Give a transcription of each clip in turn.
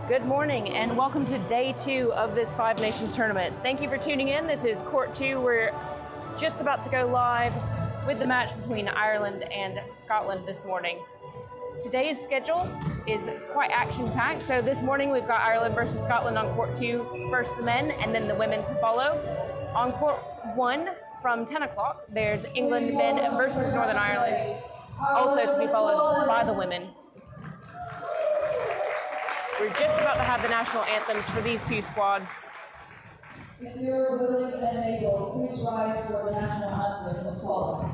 Good morning and welcome to day 2 of this Five Nations tournament. Thank you for tuning in. This is Court 2. We're just about to go live with the match between Ireland and Scotland this morning. Today's schedule is quite action-packed. So this morning we've got Ireland versus Scotland on Court 2, first the men and then the women to follow. On Court 1 from 10 o'clock, there's England men versus Northern Ireland, also to be followed by the women. We're just about to have the national anthems for these two squads. If you're willing and able, please rise for the national anthem of Scotland.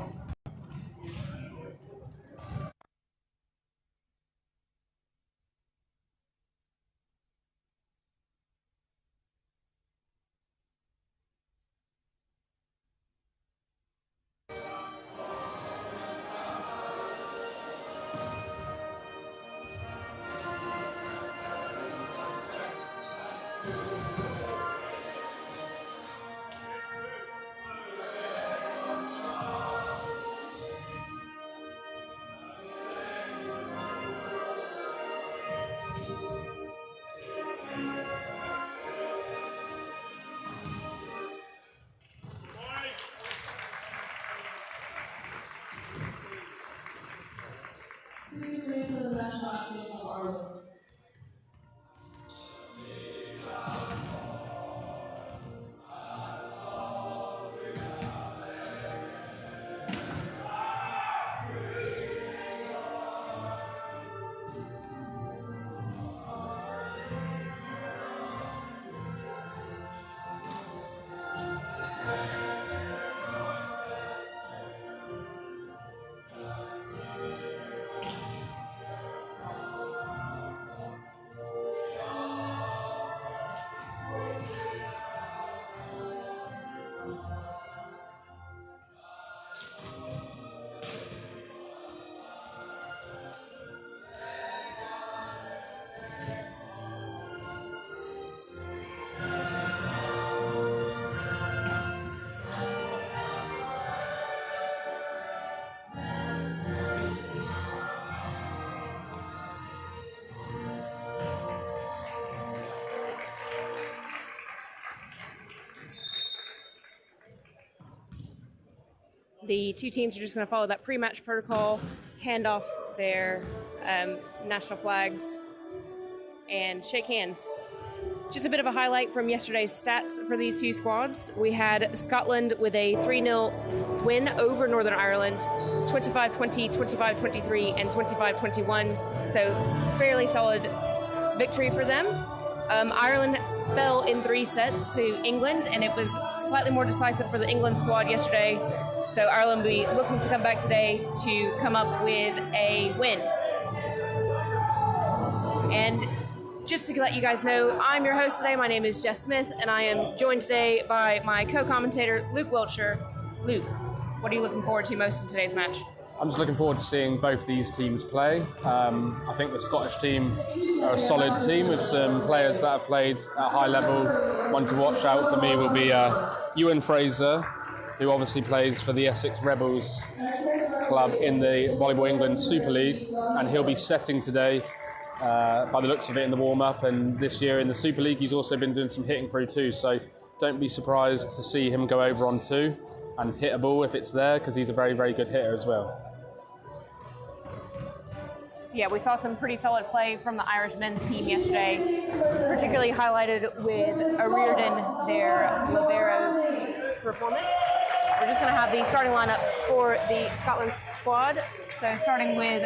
Please pray for the national anthem of Ireland. The two teams are just going to follow that pre-match protocol, hand off their national flags, and shake hands. Just a bit of a highlight from yesterday's stats for these two squads. We had Scotland with a 3-0 win over Northern Ireland, 25-20, 25-23, and 25-21. So fairly solid victory for them. Ireland fell in 3 sets to England, and it was slightly more decisive for the England squad yesterday. So Ireland will be looking to come back today to come up with a win. And just to let you guys know, I'm your host today. My name is Jess Smith, and I am joined today by my co-commentator, Luke Wiltshire. Luke, what are you looking forward to most in today's match? I'm just looking forward to seeing both these teams play. I think the Scottish team are a solid team with some players that have played at a high level. One to watch out for me will be Ewan Fraser, who obviously plays for the Essex Rebels club in the Volleyball England Super League, and he'll be setting today by the looks of it in the warm-up, and this year in the Super League he's also been doing some hitting through too, so don't be surprised to see him go over on 2 and hit a ball if it's there, because he's a very, very good hitter as well. Yeah, we saw some pretty solid play from the Irish men's team yesterday, particularly highlighted with O'Riordan, their libero's performance. We're just going to have the starting lineups for the Scotland squad. So starting with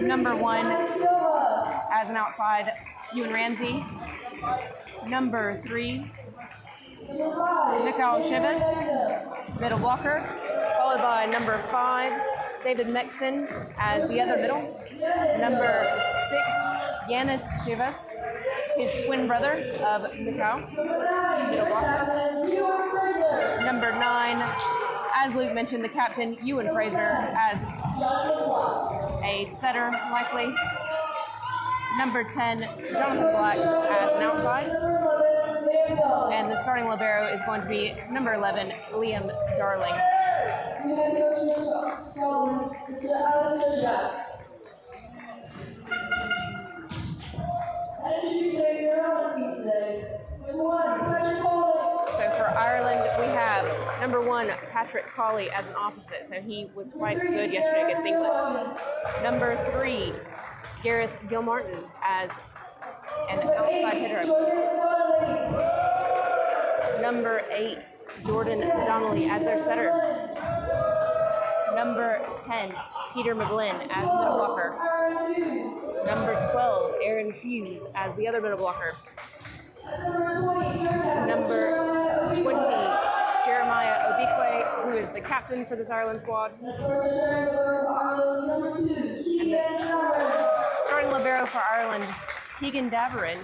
number 1 as an outside, Ewan Ramsey. Number 3, Mikhail Shivas, middle blocker, followed by number 5, David Mexon as the other middle. Number 6, Yanis Shivas, his twin brother of Mikhail, middle blocker. Number 9, as Luke mentioned, the captain, Ewan Fraser, as a setter, likely. Number 10, Jonathan Black, as an outside. And the starting libero is going to be number 11, Liam Darling. Introducing your own team today. Number 1, Patrick Cole. So for Ireland, we have number 1, Patrick Colley as an opposite. So he was quite good yesterday against England. Number 3, Gareth Gilmartin as an outside hitter. Number 8, Jordan Donnelly as their setter. Number 10, Peter McGlynn as middle blocker. Number 12, Aaron Hughes as the other middle blocker. Number 20, Jeremiah Obikwe, who is the captain for this Ireland squad. And the starting libero for Ireland, Keegan Daverin,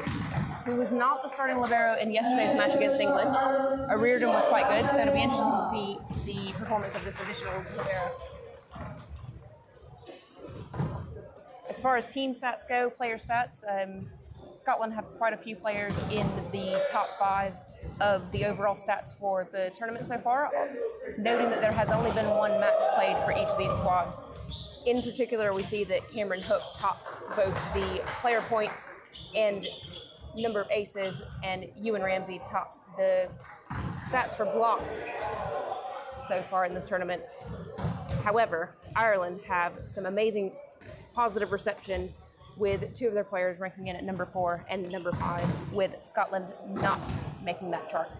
who was not the starting libero in yesterday's match against England. Reardon was quite good, so it'll be interesting to see the performance of this additional libero. As far as team stats go, player stats, Scotland have quite a few players in the top 5 of the overall stats for the tournament so far, noting that there has only been 1 match played for each of these squads. In particular, we see that Cameron Hook tops both the player points and number of aces, and Ewan Ramsey tops the stats for blocks so far in this tournament. However, Ireland have some amazing positive reception, with 2 of their players ranking in at number 4 and number 5, with Scotland not making that chart.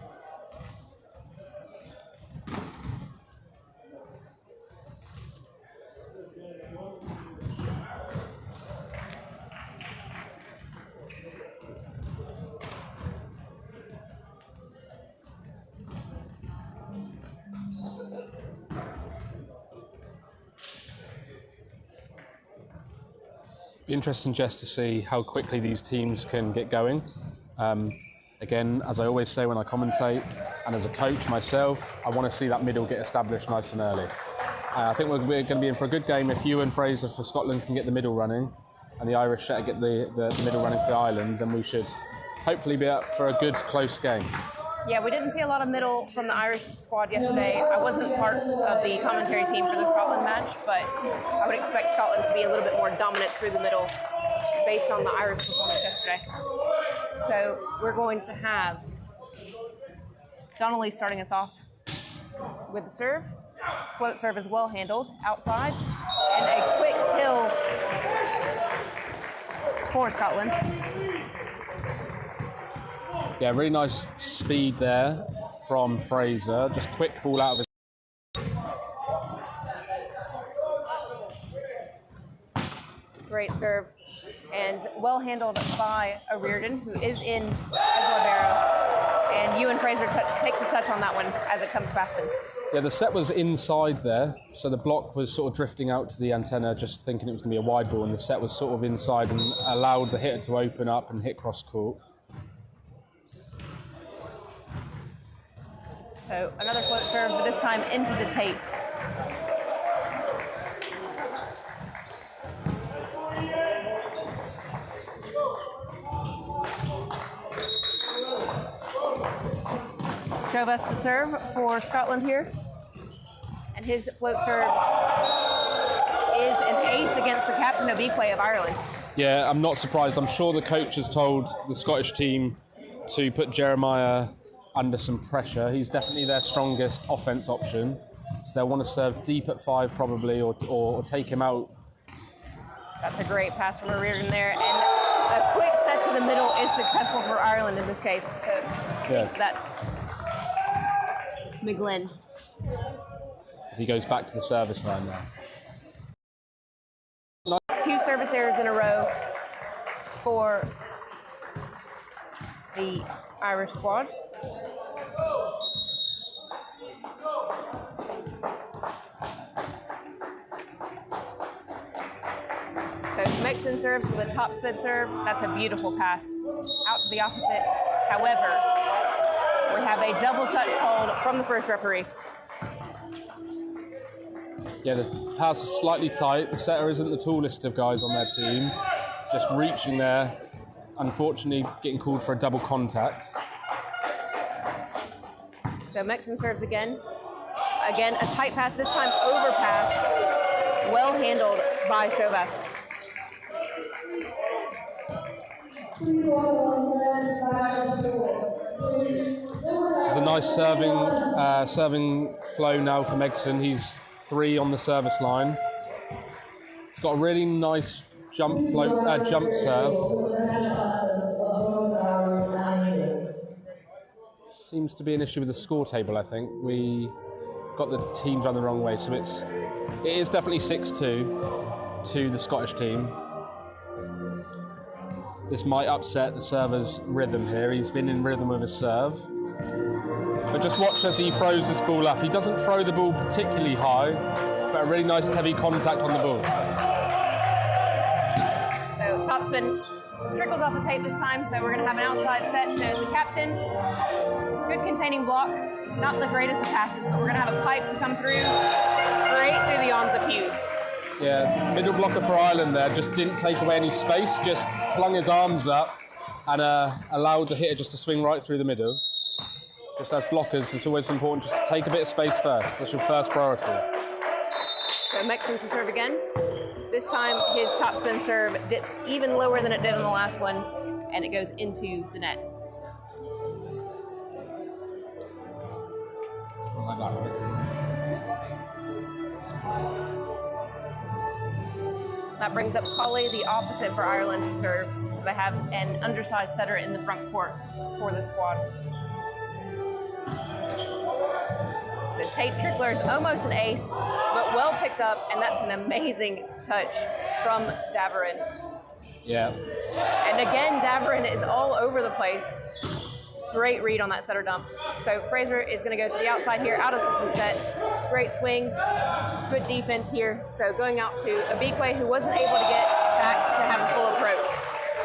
Be interesting just to see how quickly these teams can get going. Again, as I always say when I commentate, and as a coach myself, I want to see that middle get established nice and early. I think we're going to be in for a good game if Ewan Fraser for Scotland can get the middle running, and the Irish get the middle running for Ireland, then we should hopefully be up for a good, close game. Yeah, we didn't see a lot of middle from the Irish squad yesterday. I wasn't part of the commentary team for the Scotland match, but I would expect Scotland to be a little bit more dominant through the middle based on the Irish performance yesterday. So we're going to have Donnelly starting us off with the serve. Float serve is well handled outside, and a quick kill for Scotland. Yeah, really nice speed there from Fraser. Just quick ball out of his. Great serve, and well handled by Reardon, who is in as libero. And Ewan Fraser takes a touch on that one as it comes past him. Yeah, the set was inside there, so the block was sort of drifting out to the antenna, just thinking it was going to be a wide ball, and the set was sort of inside and allowed the hitter to open up and hit cross court. So another float serve, but this time into the tape. Chauvas to serve for Scotland here. And his float serve is an ace against the captain Obikwe of Ireland. Yeah, I'm not surprised. I'm sure the coach has told the Scottish team to put Jeremiah under some pressure. He's definitely their strongest offense option. So they'll want to serve deep at 5 probably, or take him out. That's a great pass from Reardon there. And a quick set to the middle is successful for Ireland in this case. So Yeah. that's McGlynn. As he goes back to the service line now. 2 service errors in a row for the Irish squad. So Mexon serves with a top spin serve. That's a beautiful pass out to the opposite. However, we have a double touch called from the first referee. Yeah, the pass is slightly tight. The setter isn't the tallest of guys on their team. Just reaching there, unfortunately getting called for a double contact. So Mexon serves again. Again, a tight pass, this time overpass. Well handled by Chauvas. This is a nice serving flow now from Megson. He's 3 on the service line. He's got a really nice jump serve. Seems to be an issue with the score table, I think. We got the teams run the wrong way, so it is definitely 6-2 to the Scottish team. This might upset the server's rhythm here. He's been in rhythm with his serve. But just watch as he throws this ball up. He doesn't throw the ball particularly high, but a really nice heavy contact on the ball. So topspin trickles off the tape this time, so we're going to have an outside set to the captain. Good containing block. Not the greatest of passes, but we're going to have a pipe to come through straight through the arms of Hughes. Yeah, middle blocker for Ireland there, just didn't take away any space, just flung his arms up and allowed the hitter just to swing right through the middle. Just as blockers, it's always important just to take a bit of space first. That's your first priority. So Megson to serve again. This time his topspin serve dips even lower than it did on the last one, and it goes into the net. Like that. That brings up Colley, the opposite for Ireland to serve. So they have an undersized setter in the front court for the squad. The tape trickler is almost an ace, but well picked up, and that's an amazing touch from Davarin. Yeah. And again, Davarin is all over the place. Great read on that setter dump. So Fraser is going to go to the outside here, out of system set. Great swing, good defense here. So going out to Abikwe, who wasn't able to get back to have a full approach.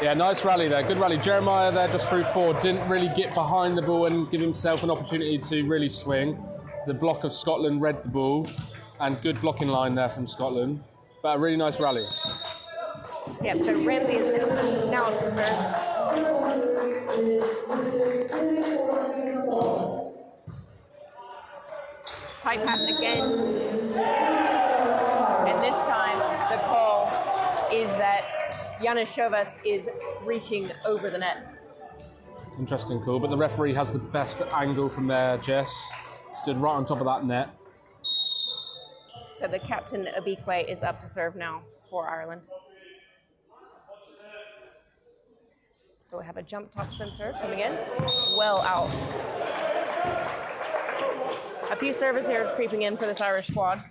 Yeah, nice rally there, good rally. Jeremiah there just threw 4, didn't really get behind the ball and give himself an opportunity to really swing. The block of Scotland read the ball, and good blocking line there from Scotland. But a really nice rally. Yeah, so Ramsey is now up to serve. Tight pass again. And this time the call is that Janis Chauvas is reaching over the net. Interesting call, but the referee has the best angle from there, Jess. Stood right on top of that net. So the captain, Abikwe, is up to serve now for Ireland. So we have a jump topspin serve coming in. Well out. A few service errors creeping in for this Irish squad.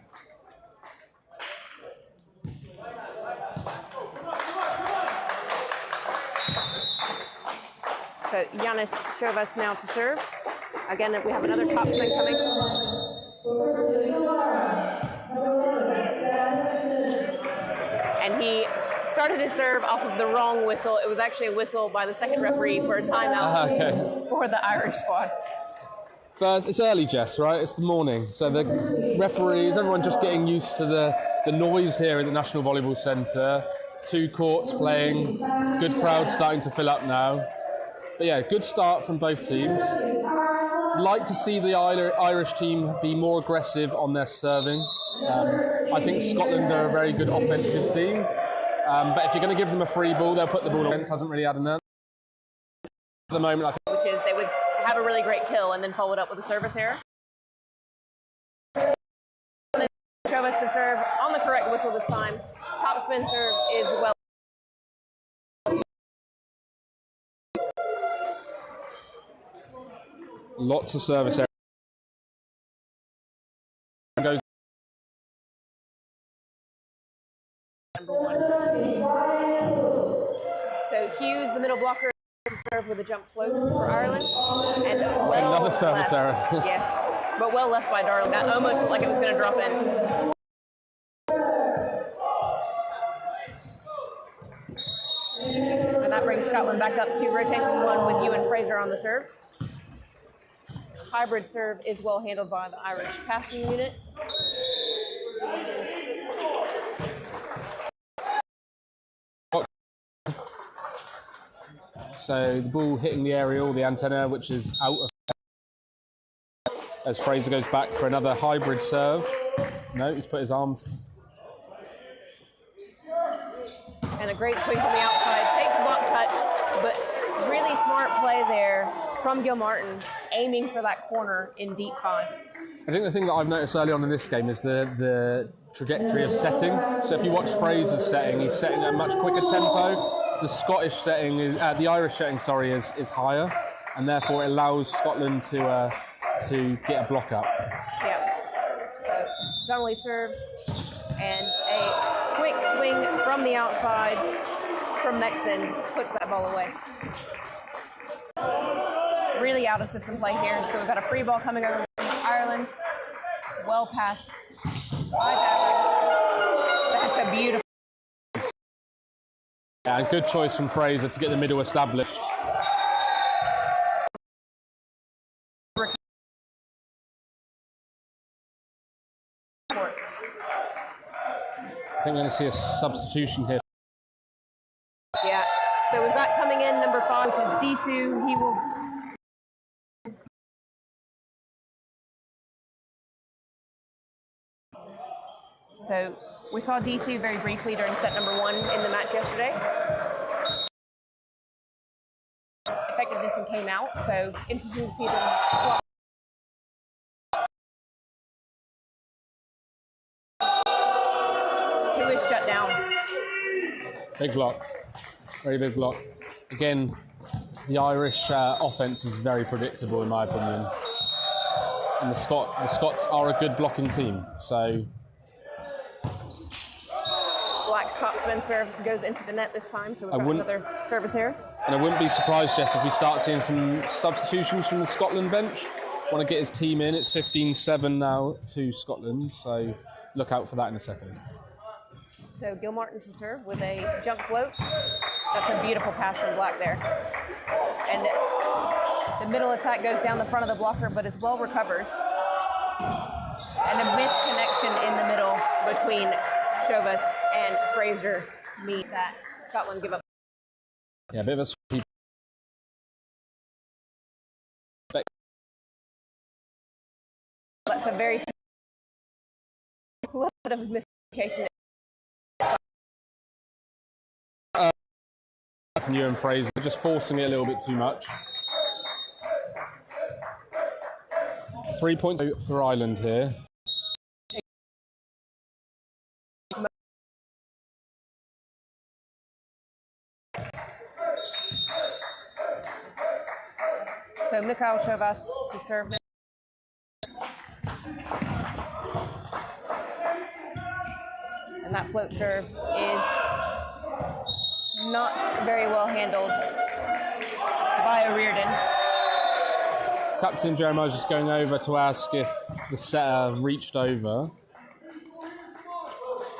So Janis Chauvas now to serve. Again, we have another topspin coming. And he started his serve off of the wrong whistle. It was actually a whistle by the second referee for a timeout for the Irish squad. First, it's early, Jess, right? It's the morning. So the referees, everyone just getting used to the noise here at the National Volleyball Centre. 2 courts playing, good crowd starting to fill up now. But yeah, good start from both teams. Like to see the Irish team be more aggressive on their serving. I think Scotland are a very good offensive team. But if you're going to give them a free ball, they'll put the ball against. Hasn't really had an at the moment, I think. Which is they would have a really great kill and then follow it up with a service error. Chauvas to serve on the correct whistle this time. Topspin serve is well. Lots of service errors. Goes. So Hughes, the middle blocker, to serve with a jump float for Ireland. And well Another service left. error. Yes, but well left by Darling. That almost looked like it was going to drop in. And that brings Scotland back up to rotation 1 with Ewan Fraser on the serve. Hybrid serve is well handled by the Irish passing unit. So the ball hitting the aerial, the antenna, which is out of as Fraser goes back for another hybrid serve. No, he's put his arm. And a great swing from the outside. Takes a block cut, but smart play there from Gilmartin, aiming for that corner in deep 5. I think the thing that I've noticed early on in this game is the trajectory of setting. So if you watch Fraser's setting, he's setting at a much quicker tempo. The Scottish setting, the Irish setting, is higher, and therefore it allows Scotland to get a block up. Yeah. So Donnelly serves, and a quick swing from the outside from Mexon puts that ball away. Really out of system play here. So we've got a free ball coming over from Ireland. Well passed by Ballard. That's a beautiful. Yeah, and good choice from Fraser to get the middle established. I think we're going to see a substitution here. Yeah. So we've got coming in number 5, which is Disu. He will. So we saw Disu very briefly during set number 1 in the match yesterday. Effectiveness and came out, so interesting to see them swap. Who is shut down? Big block. Very big block. Again, the Irish offence is very predictable in my opinion. And the Scots are a good blocking team, so... Black's topspin serve goes into the net this time, so we've got another service here. And I wouldn't be surprised, Jess, if we start seeing some substitutions from the Scotland bench. Want to get his team in. It's 15-7 now to Scotland, so look out for that in a second. So Gilmartin to serve with a jump float. That's a beautiful pass from Black there. And the middle attack goes down the front of the blocker, but is well recovered. And a missed connection in the middle between Chauvas and Fraser mean that Scotland give up. Yeah, a bit of a sweep. That's a very little bit of miscommunication. From you and Fraser, just forcing it a little bit too much. 3 points for Ireland here. So Mikhail Chauvas to serve now. And that float serve is not very well handled by O'Riordan. Captain Jeremiah's just going over to ask if the setter reached over.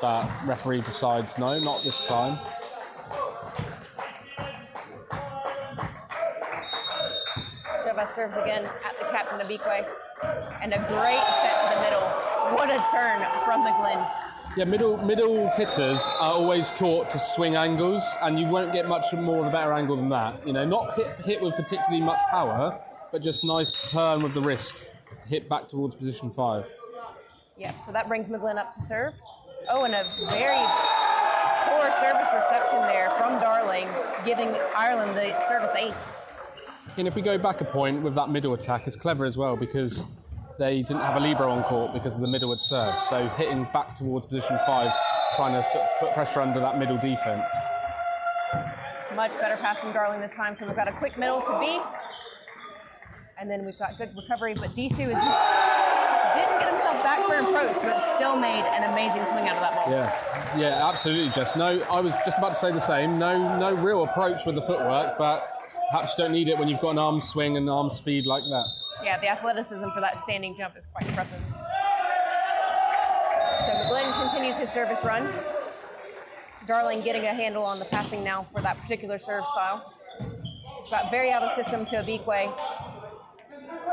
But referee decides no, not this time. Chauvas serves again at the captain of Ikwe. And a great set to the middle. What a turn from the Glen. Yeah, middle hitters are always taught to swing angles, and you won't get much more of a better angle than that. You know, not hit with particularly much power, but just nice turn with the wrist, hit back towards position 5. Yeah, so that brings McGlynn up to serve. Oh, and a very poor service reception there from Darling, giving Ireland the service ace. And if we go back a point with that middle attack, it's clever as well because they didn't have a libero on court because of the middle had served. So hitting back towards position 5, trying to put pressure under that middle defence. Much better pass from Darling this time. So we've got a quick middle to B. And then we've got good recovery, but Disu didn't get himself back for an approach, but still made an amazing swing out of that ball. Yeah, absolutely, Jess. No, I was just about to say the same. No real approach with the footwork, but perhaps you don't need it when you've got an arm swing and arm speed like that. Yeah, the athleticism for that standing jump is quite impressive. So McGlynn continues his service run. Darling getting a handle on the passing now for that particular serve style. Got very out of system to Abikwe.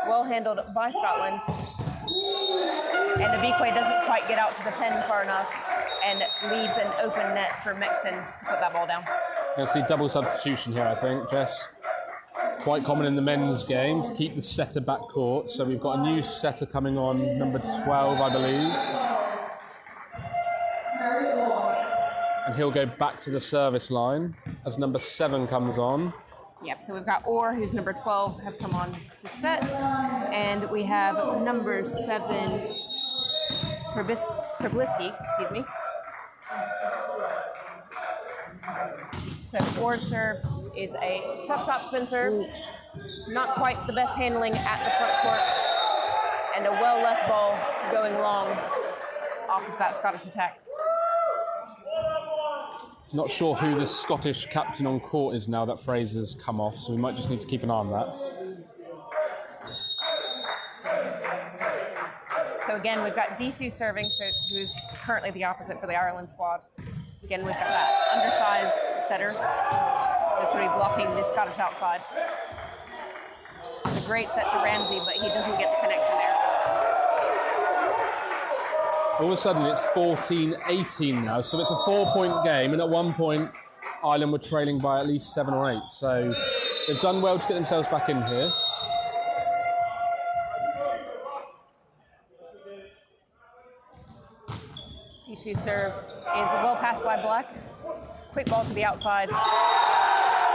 Well handled by Scotland. And Abikwe doesn't quite get out to the pen far enough and leaves an open net for Mexon to put that ball down. Going to see double substitution here, I think, Jess. Quite common in the men's game to keep the setter back court. So we've got a new setter coming on, number 12, I believe. And he'll go back to the service line as number 7 comes on. Yep, so we've got Orr, who's number 12, has come on to set. And we have number 7, Prebliski, excuse me. So Orr's serve is a tough top spin serve. Not quite the best handling at the front court. And a well left ball going long off of that Scottish attack. Not sure who the Scottish captain on court is now that Fraser's come off, so we might just need to keep an eye on that. So again, we've got Disu serving, who's currently the opposite for the Ireland squad. Again, we've got that undersized setter that's going to be blocking the Scottish outside. It's a great set to Ramsey, but he doesn't get the connection there. All of a sudden, it's 14-18 now, so it's a 4-point game, and at one point, Ireland were trailing by at least 7 or 8. So they've done well to get themselves back in here. Disu serve is well passed by Black. Quick ball to the outside.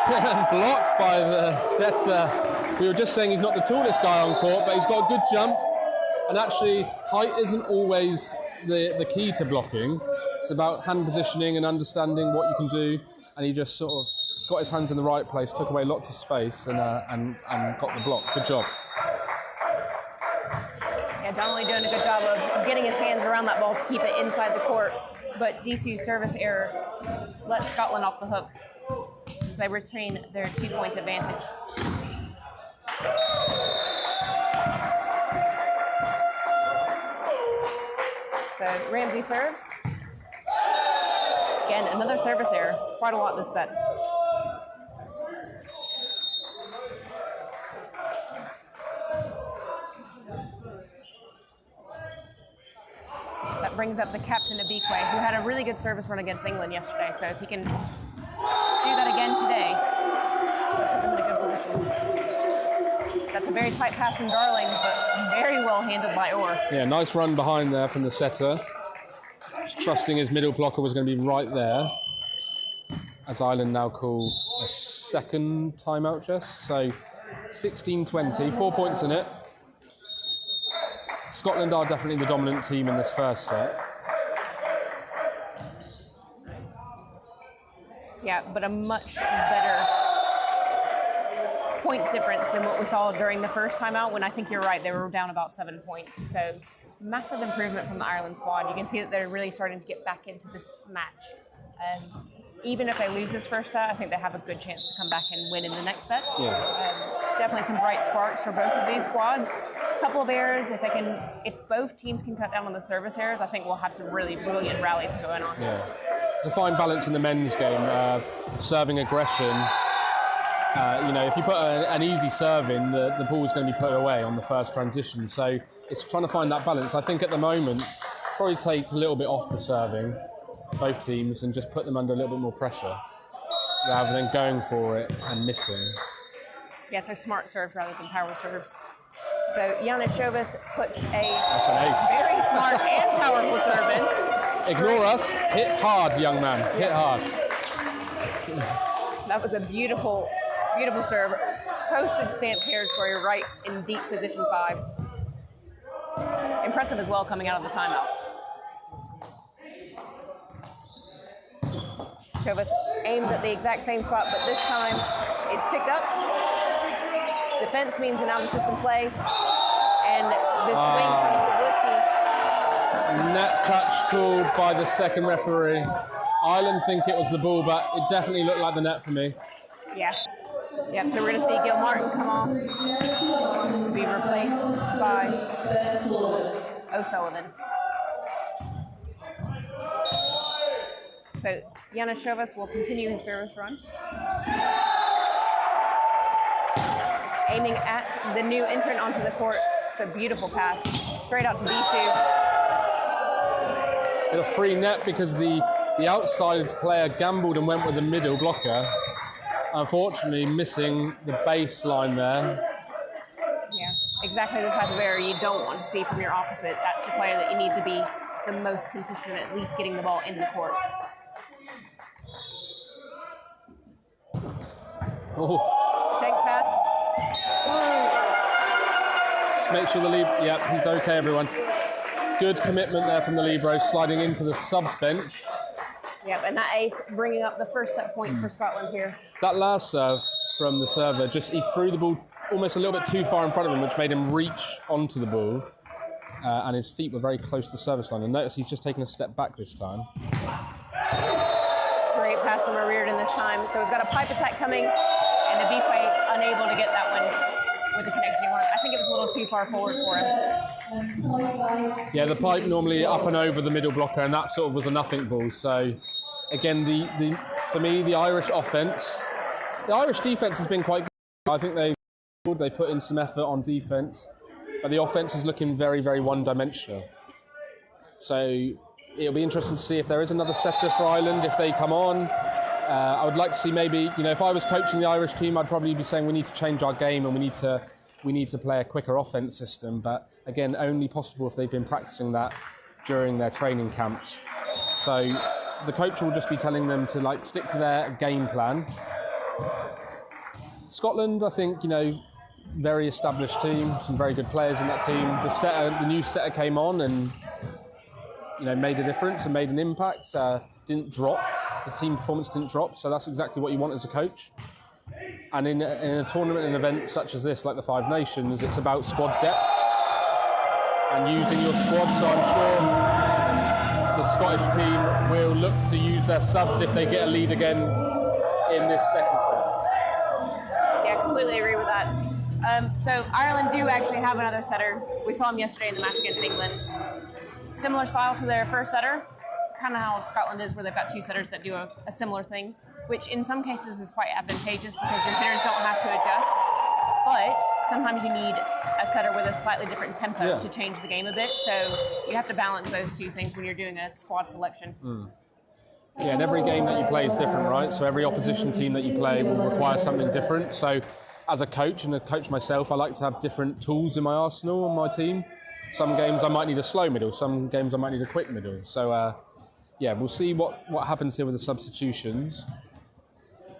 Blocked by the setter. We were just saying he's not the tallest guy on court, but he's got a good jump. And actually, height isn't always the key to blocking. It's about hand positioning and understanding what you can do. And he just sort of got his hands in the right place, took away lots of space, and got the block. Good job. Yeah, Donnelly doing a good job of getting his hands around that ball to keep it inside the court. But DCU's service error lets Scotland off the hook. So they retain their 2-point advantage. So Ramsey serves. Again, another service error. Quite a lot this set. That brings up the captain of Abikwe, who had a really good service run against England yesterday. So if he can do that again today, put them in a good position. That's a very tight pass from Darling, but very well handled by Orr. Yeah, nice run behind there from the setter. Just trusting his middle blocker was going to be right there. As Ireland now call a second timeout, Jess. So 16-20, 4 points in it. Scotland are definitely the dominant team in this first set. Yeah, but a much better point difference than what we saw during the first timeout, when I think you're right, they were down about 7 points. So massive improvement from the Ireland squad. You can see that they're really starting to get back into this match. Even if they lose this first set, I think they have a good chance to come back and win in the next set. Yeah. Definitely some bright sparks for both of these squads. A couple of errors. If both teams can cut down on the service errors, I think we'll have some really brilliant rallies going on. Yeah. There's a fine balance in the men's game of serving aggression. If you put an easy serve in, the ball's going to be put away on the first transition. So it's trying to find that balance. I think at the moment, probably take a little bit off the serving, both teams, and just put them under a little bit more pressure rather than going for it and missing. Yeah, so smart serves rather than power serves. So Janis Šovas puts That's an ace. very smart and powerful serve in. Ignore us. Hit hard, young man. Hit hard. That was a beautiful, beautiful serve. Postage stamp territory right in deep position 5. Impressive as well coming out of the timeout. Šovas aims at the exact same spot, but this time it's picked up. Defense means an out of system play. And the swing comes to Whiskey. Net touch called by the second referee. Ireland think it was the ball, but it definitely looked like the net for me. Yeah. Yep, so we're going to see Gil Martin come off to be replaced by O'Sullivan. So Janis Šovas will continue his service run. Aiming at the new entrant onto the court. It's a beautiful pass. Straight out to Disu. Hit a free net because the outside player gambled and went with the middle blocker. Unfortunately, missing the baseline there. Yeah, exactly the type of error you don't want to see from your opposite. That's the player that you need to be the most consistent, at least getting the ball in the court. Oh, Just make sure the yep, he's okay, everyone. Good commitment there from the libero, sliding into the subs bench. Yep, and that ace bringing up the first set point for Scotland here. That last serve from the server, he threw the ball almost a little bit too far in front of him, which made him reach onto the ball. And his feet were very close to the service line. And notice he's just taken a step back this time. Great pass from Reardon this time. So we've got a pipe attack coming, and Abique unable to get that one with the connection he wanted. I think it was a little too far forward for him. Yeah, the pipe normally up and over the middle blocker, and that sort of was a nothing ball. So, again, for me, the Irish offence, the Irish defence has been quite good. I think they've put in some effort on defence, but the offence is looking very, very one-dimensional. So it'll be interesting to see if there is another setter for Ireland, if they come on. I would like to see maybe, if I was coaching the Irish team, I'd probably be saying we need to change our game and we need to play a quicker offence system. But again, only possible if they've been practicing that during their training camps. So the coach will just be telling them to stick to their game plan. Scotland, I think, very established team, some very good players in that team. The new setter came on and made a difference and made an impact. Didn't drop. The team performance didn't drop, so that's exactly what you want as a coach. And in a tournament, an event such as this, like the Five Nations, it's about squad depth and using your squad. So I'm sure the Scottish team will look to use their subs if they get a lead again in this second set. Yeah, completely agree with that. So Ireland do actually have another setter. We saw him yesterday in the match against England. Similar style to their first setter. It's kind of how Scotland is, where they've got two setters that do a similar thing, which in some cases is quite advantageous because your hitters don't have to adjust. But sometimes you need a setter with a slightly different tempo to change the game a bit. So you have to balance those two things when you're doing a squad selection. Yeah, and every game that you play is different, right? So every opposition team that you play will require something different. So as a coach and a coach myself, I like to have different tools in my arsenal on my team. Some games I might need a slow middle, some games I might need a quick middle. So we'll see what happens here with the substitutions.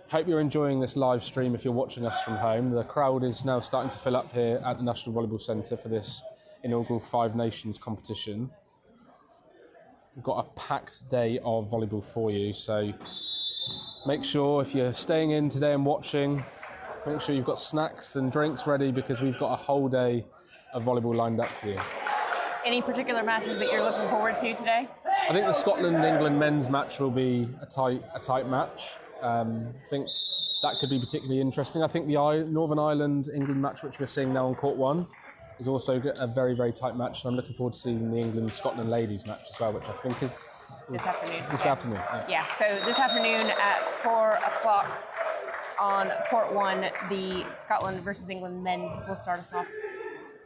Hope you're enjoying this live stream if you're watching us from home. The crowd is now starting to fill up here at the National Volleyball Centre for this inaugural Five Nations competition. We've got a packed day of volleyball for you, so make sure if you're staying in today and watching, make sure you've got snacks and drinks ready because we've got a whole day of volleyball lined up for you. Any particular matches that you're looking forward to today? I think the Scotland-England men's match will be a tight match. I think that could be particularly interesting. I think the Northern Ireland-England match, which we're seeing now on court one, is also a very, very tight match. And I'm looking forward to seeing the England-Scotland ladies match as well, which I think is this afternoon. This afternoon. Yeah, so this afternoon at 4 o'clock on court one, the Scotland versus England men will start us off.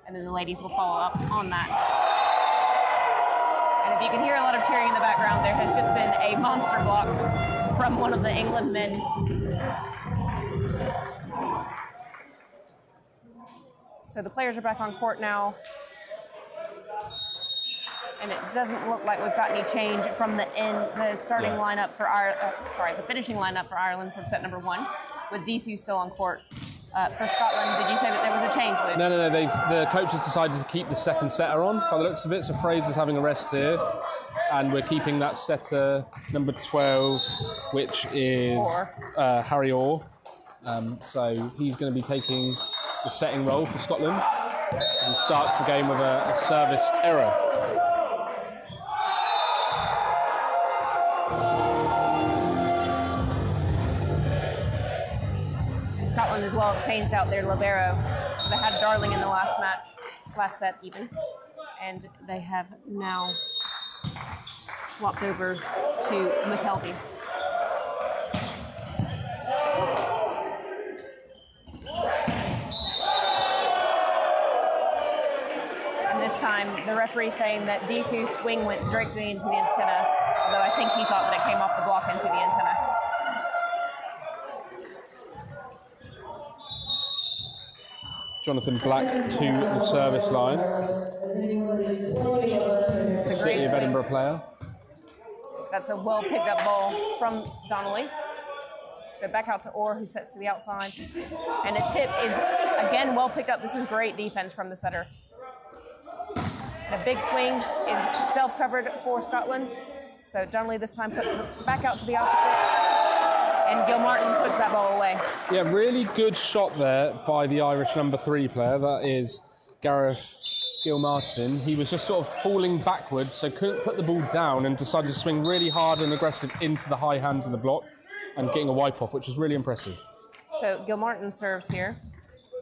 And then the ladies will follow up on that. And if you can hear a lot of cheering in the background, there has just been a monster block from one of the England men. So the players are back on court now. And it doesn't look like we've got any change from the starting lineup for the finishing lineup for Ireland from set number one, with Disu still on court. For Scotland, did you say that there was a change, Luke? No. The coaches decided to keep the second setter on, by the looks of it. So Fraser's having a rest here. And we're keeping that setter, number 12, which is Harry Orr. So he's going to be taking the setting role for Scotland. He starts the game with a service error. Scotland as well changed out their libero. So they had Darling in the last set even, and they have now swapped over to McKelvey. And this time, the referee saying that Disu's swing went directly into the antenna, although I think he thought that it came off the block into the antenna. Jonathan Black to the service line. The City of Edinburgh player. That's a well picked up ball from Donnelly. So back out to Orr, who sets to the outside. And a tip is, again, well picked up. This is great defense from the setter. And a big swing is self-covered for Scotland. So Donnelly this time puts it back out to the opposite. And Gilmartin puts that ball away. Yeah, really good shot there by the Irish number 3 player. That is Gareth Gilmartin. He was just sort of falling backwards, so couldn't put the ball down and decided to swing really hard and aggressive into the high hands of the block and getting a wipe off, which is really impressive. So Gilmartin serves here.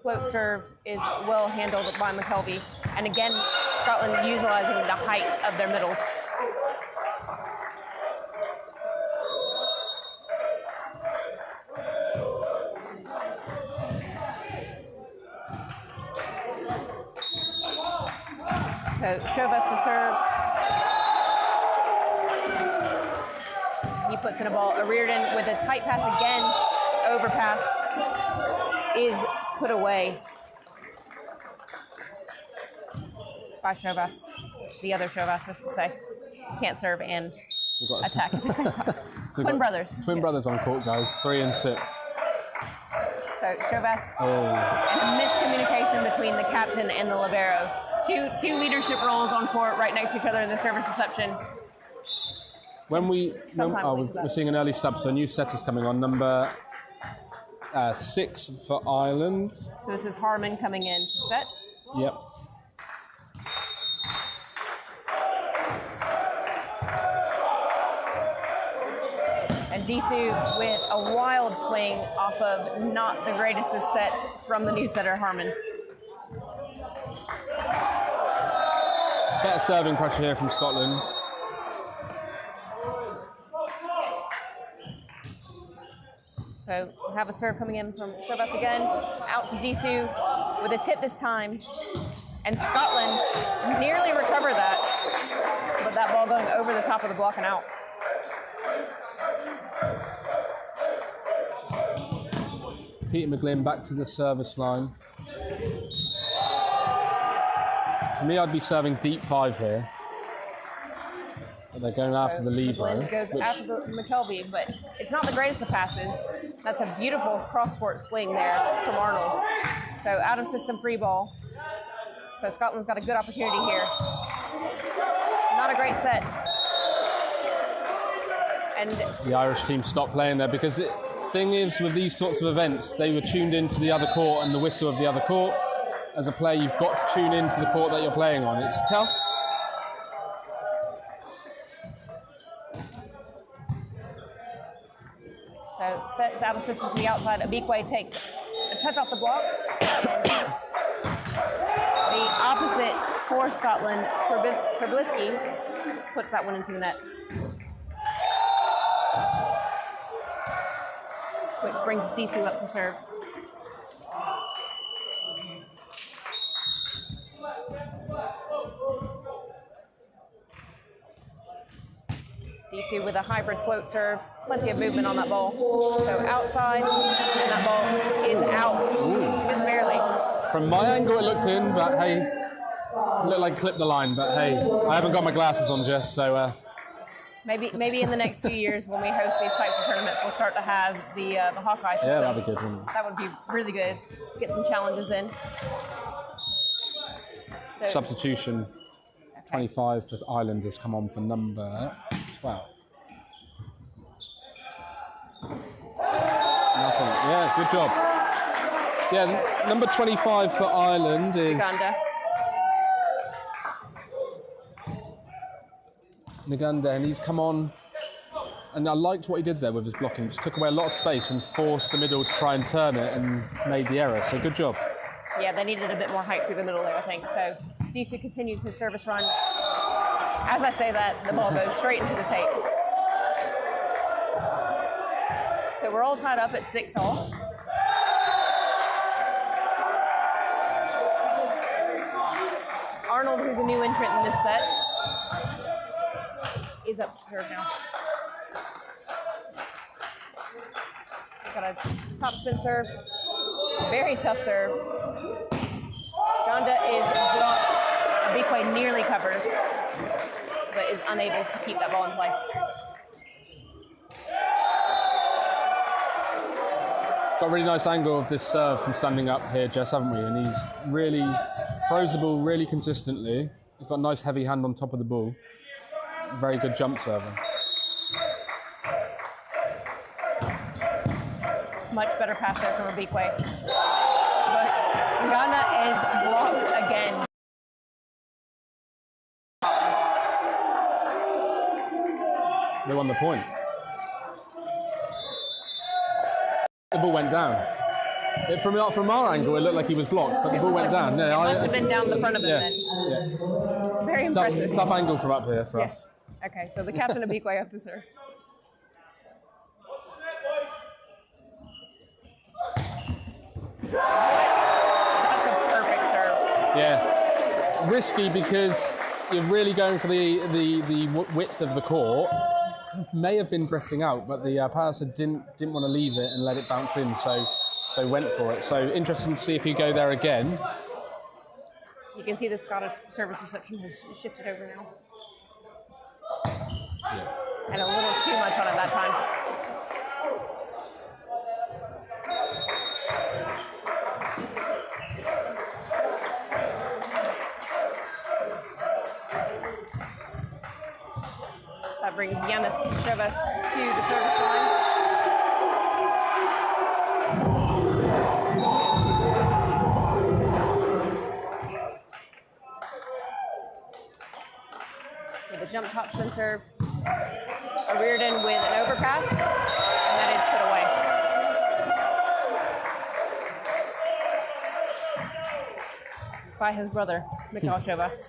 Float serve is well handled by McKelvey. And again, Scotland utilizing the height of their middles. So Chauvas to serve. He puts in a ball. O'Riordan with a tight pass again. Overpass is put away by Chauvas. The other Chauvas, I should say. Can't serve and attack at the same time. Twin brothers. Twin brothers on court, guys. 3 and 6. So Chauvas and a miscommunication between the captain and the libero. Two leadership roles on court right next to each other in the service reception. We're seeing an early sub, so a new setter's coming on, number 6 for Ireland. So this is Harmon coming in to set. Yep. And Disu with a wild swing off of not the greatest of sets from the new setter, Harmon. Better serving pressure here from Scotland. So we have a serve coming in from Chauvas again, out to Disu with a tip this time. And Scotland nearly recovered that, but that ball going over the top of the block and out. Peter McGlynn back to the service line. For me, I'd be serving deep 5 here. But they're going after the libero. Goes after the McKelvey, but it's not the greatest of passes. That's a beautiful cross-court swing there from Arnold. So out of system free ball. So Scotland's got a good opportunity here. Not a great set. And the Irish team stopped playing there because the thing is with these sorts of events, they were tuned into the other court and the whistle of the other court. As a player, you've got to tune into the court that you're playing on. It's tough. So sets out of system to the outside. Abikwe takes a touch off the block. And the opposite for Scotland, Trubisky, puts that one into the net. Which brings Disu up to serve. Disu with a hybrid float serve. Plenty of movement on that ball. So outside, and that ball is out. Ooh. Just barely. From my angle, it looked in, but hey, it looked like clipped the line. But hey, I haven't got my glasses on just, so. Maybe in the next 2 years when we host these types of tournaments, we'll start to have the Hawkeye system. Yeah, that'd be good. That would be really good. Get some challenges in. So, substitution. Okay. 25 for Ireland has come on for number 12. Nothing. Yeah, good job. Yeah, number 25 for Ireland is Naganda, and he's come on, and I liked what he did there with his blocking. Just took away a lot of space and forced the middle to try and turn it and made the error. So good job. Yeah, they needed a bit more height through the middle there, I think. So Disu continues his service run. As I say that, the ball goes straight into the tape. So we're all tied up at 6-all. Arnold, who's a new entrant in this set, is up to serve now. Got a top spin serve. Very tough serve. Ganda is blocked. Abikwe nearly covers, but is unable to keep that ball in play. Got a really nice angle of this serve from standing up here, Jess, haven't we? And he's really throws the ball really consistently. He's got a nice heavy hand on top of the ball. Very good jump server. Much better pass there from Abikwe. But Ghana is blocked again. They won the point. The ball went down. From our angle, it looked like he was blocked, but the ball went down. It must have been down the front of him then. Yeah. Very impressive. Tough angle from up here for us. Okay, so the captain of Abikwe up to serve. That's a perfect serve. Yeah. Risky because you're really going for the width of the court. May have been drifting out, but the passer didn't want to leave it and let it bounce in, so went for it. So interesting to see if you go there again. You can see the Scottish service reception has shifted over now. Yeah. And a little too much on it that time. That brings Yanis Chevas to the service line. With a jump top spin serve, a Reardon with an overpass, and that is put away by his brother, Mikhail Chevas.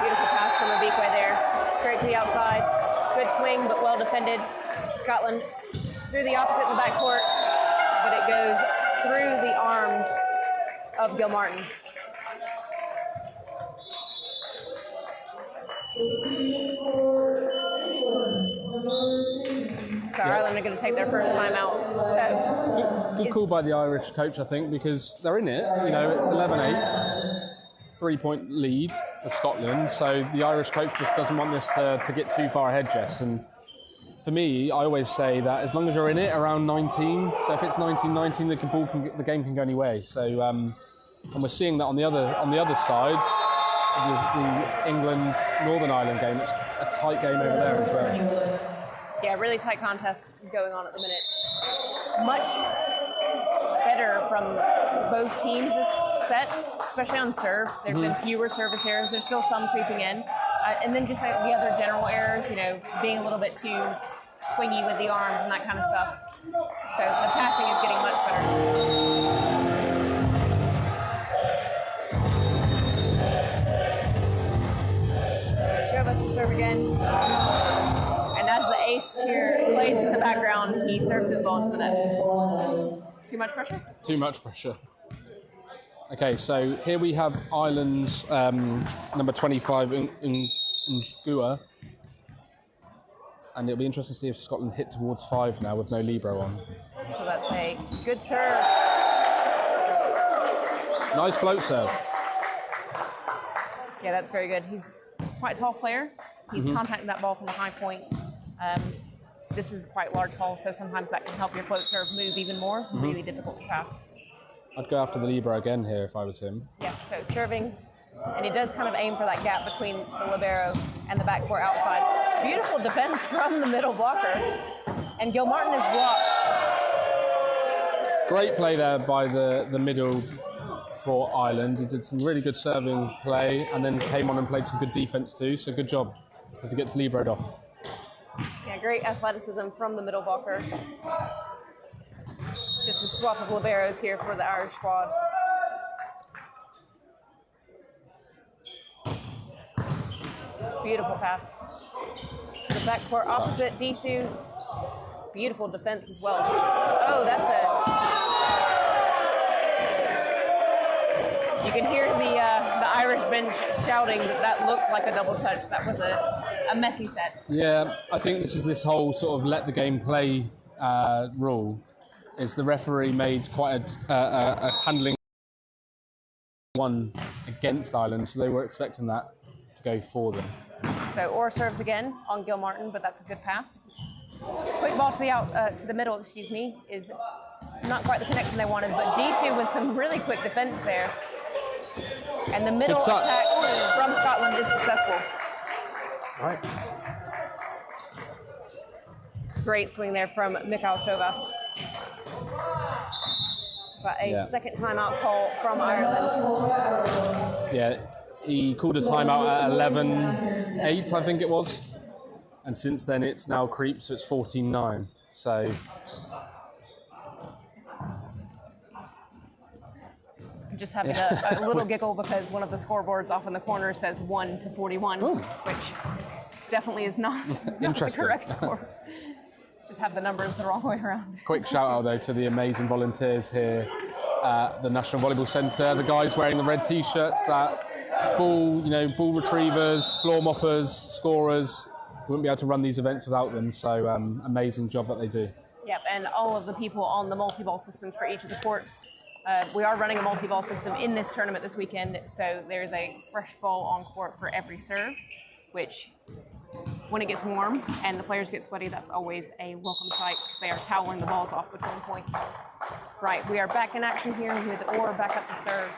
Beautiful pass from Abikwe there, straight to the outside. Good swing, but well defended. Scotland through the opposite in the backcourt, but it goes through the arms of Gilmartin. So Ireland are going to take their first timeout. So Good call by the Irish coach, I think, because they're in it. You know, it's 11-8, 3-point lead for Scotland. So the Irish coach just doesn't want this to get too far ahead, Jess. And for me, I always say that as long as you're in it around 19, so if it's 19-19, the game can go any way. So, and we're seeing that on the other side, the England Northern Ireland game. It's a tight game over there as well. Yeah, really tight contest going on at the minute. Much better from both teams this set, especially on serve. There's been fewer service errors. There's still some creeping in. And then just like the other general errors, you know, being a little bit too swingy with the arms and that kind of stuff. So the passing is getting much better. Show us to serve again. And as the ace cheer plays in the background, he serves his ball into the net. Too much pressure? Too much pressure. Okay, so here we have Ireland's number 25, Ngua. And it'll be interesting to see if Scotland hit towards 5 now with no libero on. So that's a good serve. Nice float serve. Yeah, that's very good. He's quite a tall player. He's contacting that ball from the high point. This is quite large hole, so sometimes that can help your float serve move even more. Really difficult to pass. I'd go after the libero again here if I was him. Yeah, so serving, and he does kind of aim for that gap between the libero and the backcourt outside. Beautiful defense from the middle blocker, and Gilmartin is blocked. Great play there by the middle for Ireland. He did some really good serving play and then came on and played some good defense too, so good job as he gets liberoed off. Yeah, great athleticism from the middle blocker. Just a swap of liberos here for the Irish squad. Beautiful pass to the backcourt opposite Disu. Beautiful defense as well. Oh, that's you can hear the Irish bench shouting that looked like a double touch. That was a messy set. Yeah, I think this is this whole sort of let the game play rule. is the referee made quite a handling one against Ireland, so they were expecting that to go for them. So Orr serves again on Gil Martin, but that's a good pass. Quick ball to the middle, excuse me, is not quite the connection they wanted, but Disu with some really quick defense there. And the middle attack from Scotland is successful. Right. Great swing there from Mikhail Shovas. But a second timeout call from Ireland. Yeah, he called a timeout at 11-8, I think it was. And since then it's now creeped, so it's 14-9. So I'm just having a little giggle because one of the scoreboards off in the corner says 1-41, which definitely is not the correct score. Just have the numbers the wrong way around. Quick shout out though to the amazing volunteers here at the National Volleyball Centre. The guys wearing the red t-shirts, that ball retrievers, floor moppers, scorers. We wouldn't be able to run these events without them. So amazing job that they do. Yep, and all of the people on the multi-ball systems for each of the courts. We are running a multi-ball system in this tournament this weekend, so there's a fresh ball on court for every serve, which when it gets warm and the players get sweaty, that's always a welcome sight because they are toweling the balls off between points. Right, we are back in action here with Orr back up to serve.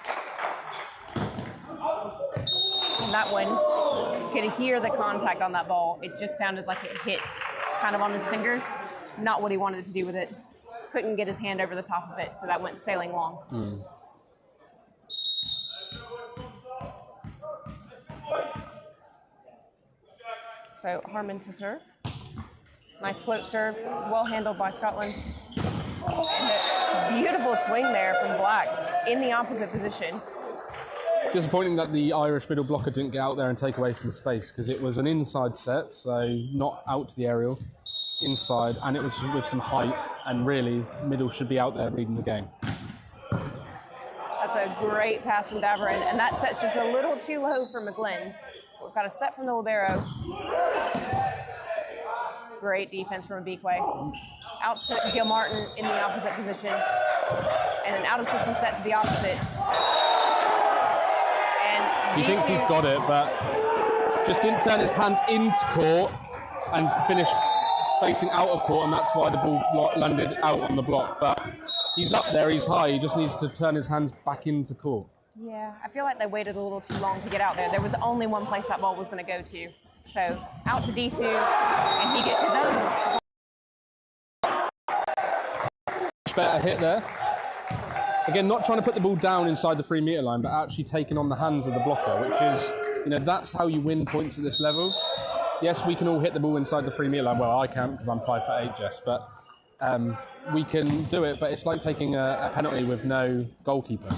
And that one, you could hear the contact on that ball. It just sounded like it hit kind of on his fingers, not what he wanted to do with it. Couldn't get his hand over the top of it, so that went sailing long. So Harmon to serve. Nice float serve. It was well handled by Scotland. And a beautiful swing there from Black in the opposite position. Disappointing that the Irish middle blocker didn't get out there and take away some space, because it was an inside set, so not out to the aerial, inside, and it was with some height, and really middle should be out there reading the game. That's a great pass from Davarin, and that set's just a little too low for McGlynn. We've got a set from the libero. Great defense from Abikwe. Out to Gil Martin in the opposite position, and an out of system set to the opposite. He thinks he's got it, but just didn't turn his hand into court and finished facing out of court, and that's why the ball landed out on the block. But he's up there, he's high, he just needs to turn his hands back into court. Yeah, I feel like they waited a little too long to get out there. There was only one place that ball was going to go to. So out to Disu, and he gets his own. Much better hit there. Again, not trying to put the ball down inside the 3 metre line, but actually taking on the hands of the blocker, which is, that's how you win points at this level. Yes, we can all hit the ball inside the 3 metre line. Well, I can't because I'm 5'8", Jess, but we can do it. But it's like taking a penalty with no goalkeeper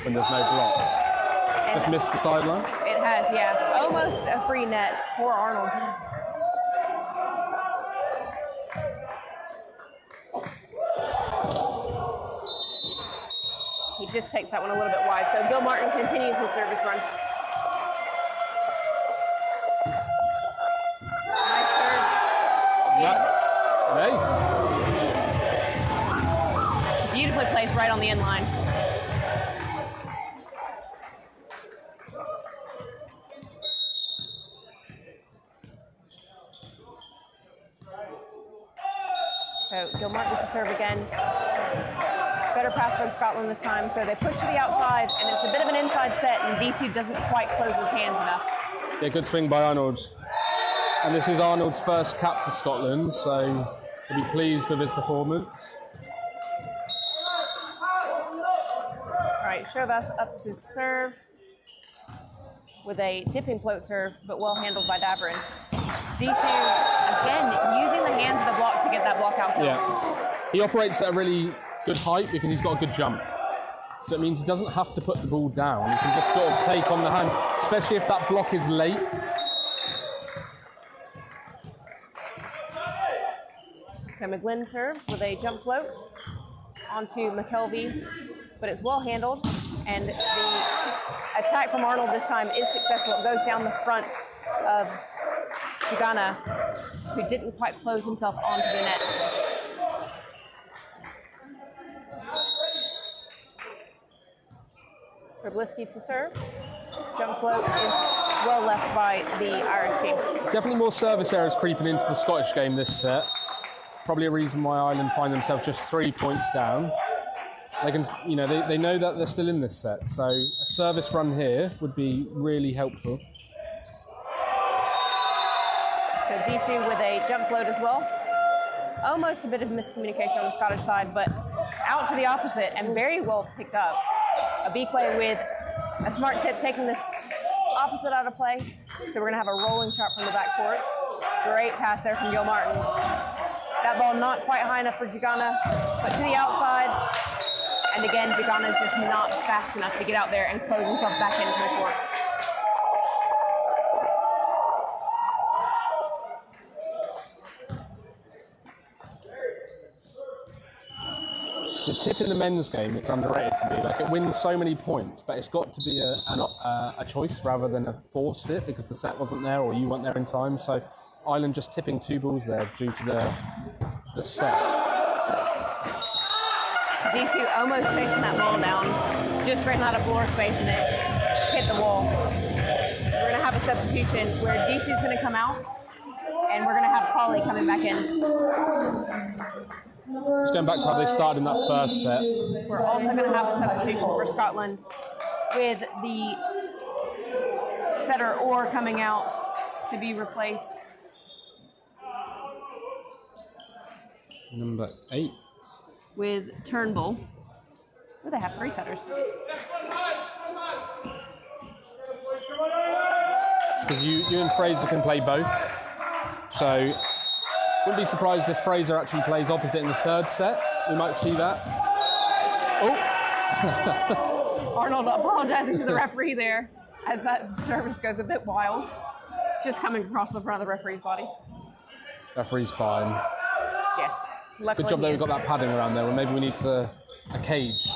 when there's no block. And just missed the sideline. It has, yeah. Almost a free net for Arnold. He just takes that one a little bit wide. So Gil Martin continues his service run. Nice serve. That's nice. Beautifully placed right on the end line. So Gil Martin to serve again. Better pass from Scotland this time, so they push to the outside, and it's a bit of an inside set, and Disu doesn't quite close his hands enough. Yeah, good swing by Arnold. And this is Arnold's first cap for Scotland, so he'll be pleased with his performance. All right, Shovas up to serve with a dipping float serve, but well handled by Davarin. Disu, again, using the hands of the block to get that block out. Yeah, he operates at a really good height because he's got a good jump. So it means he doesn't have to put the ball down. He can just sort of take on the hands, especially if that block is late. So McGlynn serves with a jump float onto McKelvey, but it's well handled, and the attack from Arnold this time is successful. It goes down the front of Jugana, who didn't quite close himself onto the net. Trublisky to serve. Jump float is well left by the Irish team. Definitely more service errors creeping into the Scottish game this set. Probably a reason why Ireland find themselves just 3 points down. They can, they know that they're still in this set, so a service run here would be really helpful. So Disu with a jump float as well. Almost a bit of miscommunication on the Scottish side, but out to the opposite and very well picked up. Abikwe with a smart tip taking this opposite out of play. So we're going to have a rolling shot from the backcourt. Great pass there from Gil Martin. That ball not quite high enough for Jagana, but to the outside. And again, Jagana is just not fast enough to get out there and close himself back into the court. The tip in the men's game is underrated for me. Like, it wins so many points, but it's got to be a choice rather than a forced tip because the set wasn't there or you weren't there in time. So Ireland just tipping 2 balls there due to the set. Disu almost chasing that ball down, just ran out of floor space and it hit the wall. We're going to have a substitution where Disu's going to come out and we're going to have Colley coming back in. Just going back to how they started in that first set. We're also going to have a substitution for Scotland with the setter Orr coming out to be replaced. Number 8. With Turnbull. Oh, they have 3 setters. It's because you and Fraser can play both. So wouldn't be surprised if Fraser actually plays opposite in the 3rd set. We might see that. Oh! Arnold apologizing to the referee there as that service goes a bit wild. Just coming across the front of the referee's body. Referee's fine. Yes. Luckily Good job that we've got that padding around there, or maybe we need a cage.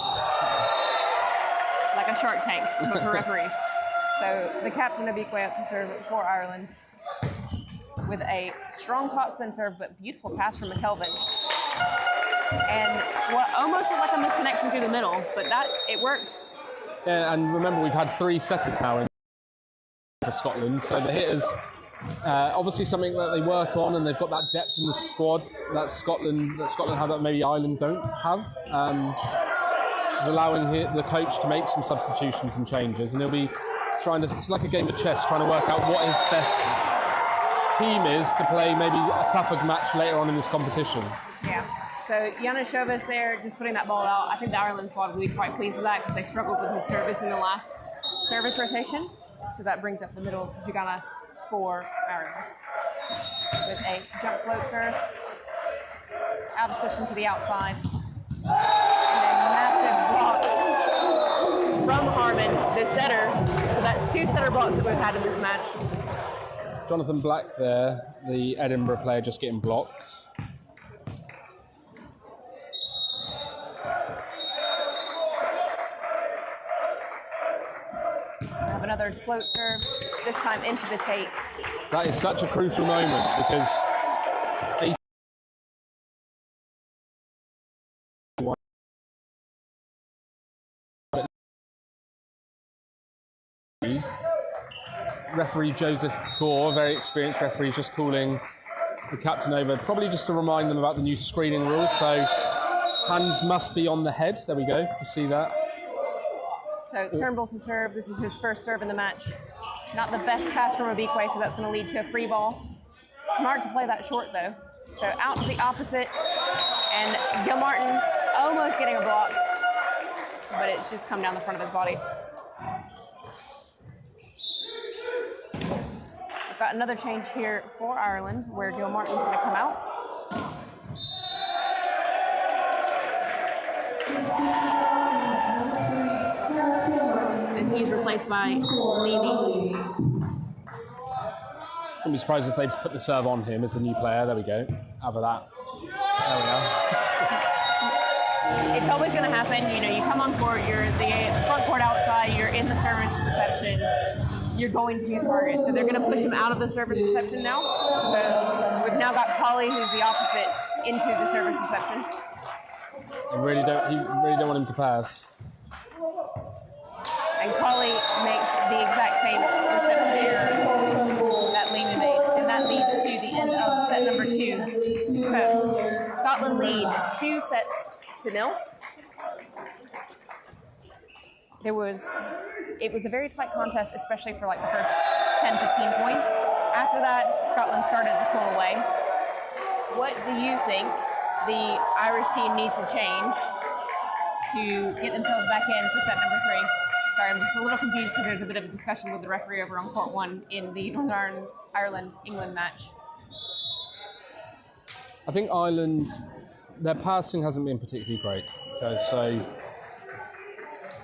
Like a Shark Tank, but for referees. So the captain of Abikwe up to serve for Ireland with a strong topspin serve, but beautiful pass from McKelvin. And what almost looked like a misconnection through the middle, but it worked. Yeah, and remember we've had 3 setters now in for Scotland, so the hitters obviously something that they work on, and they've got that depth in the squad that Scotland have that maybe Ireland don't have. Is allowing the coach to make some substitutions and changes, and they'll be it's like a game of chess, trying to work out what his best team is to play maybe a tougher match later on in this competition. Yeah. So Janis Chauvis there, just putting that ball out. I think the Ireland squad will be quite pleased with that because they struggled with his service in the last service rotation. So that brings up the middle Jagana for Ireland with a jump float serve, out of system to the outside, and a massive block from Harmon, the setter. So that's 2 setter blocks that we've had in this match. Jonathan Black there, the Edinburgh player, just getting blocked. Have another float serve, this time into the tape. That is such a crucial moment because referee Joseph Gore, very experienced referee, is just calling the captain over, probably just to remind them about the new screening rules. So hands must be on the head. There we go. You see that? So Turnbull to serve. This is his first serve in the match. Not the best pass from Abikwe, so that's going to lead to a free ball. Smart to play that short, though. So out to the opposite, and Gil Martin almost getting a block, but it's just come down the front of his body. We've got another change here for Ireland, where Gil Martin's going to come out. And he's replaced by Levy. Wouldn't be surprised if they put the serve on him as a new player. There we go. Have a that. There we are. It's always going to happen. You know, you come on court, you're the front court outside, you're in the service reception, you're going to be a target. So they're going to push him out of the service reception now. So we've now got Colley, who's the opposite, into the service reception. He really don't want him to pass. And Colley makes the exact same reception error that Lena made, and that leads to the end of set number 2. So Scotland lead 2-0. It was a very tight contest, especially for like the first 10-15 points. After that, Scotland started to pull away. What do you think the Irish team needs to change to get themselves back in for set number 3? Sorry, I'm just a little confused because there's a bit of a discussion with the referee over on court 1 in the Northern Ireland-England match. I think Ireland, their passing hasn't been particularly great. Okay,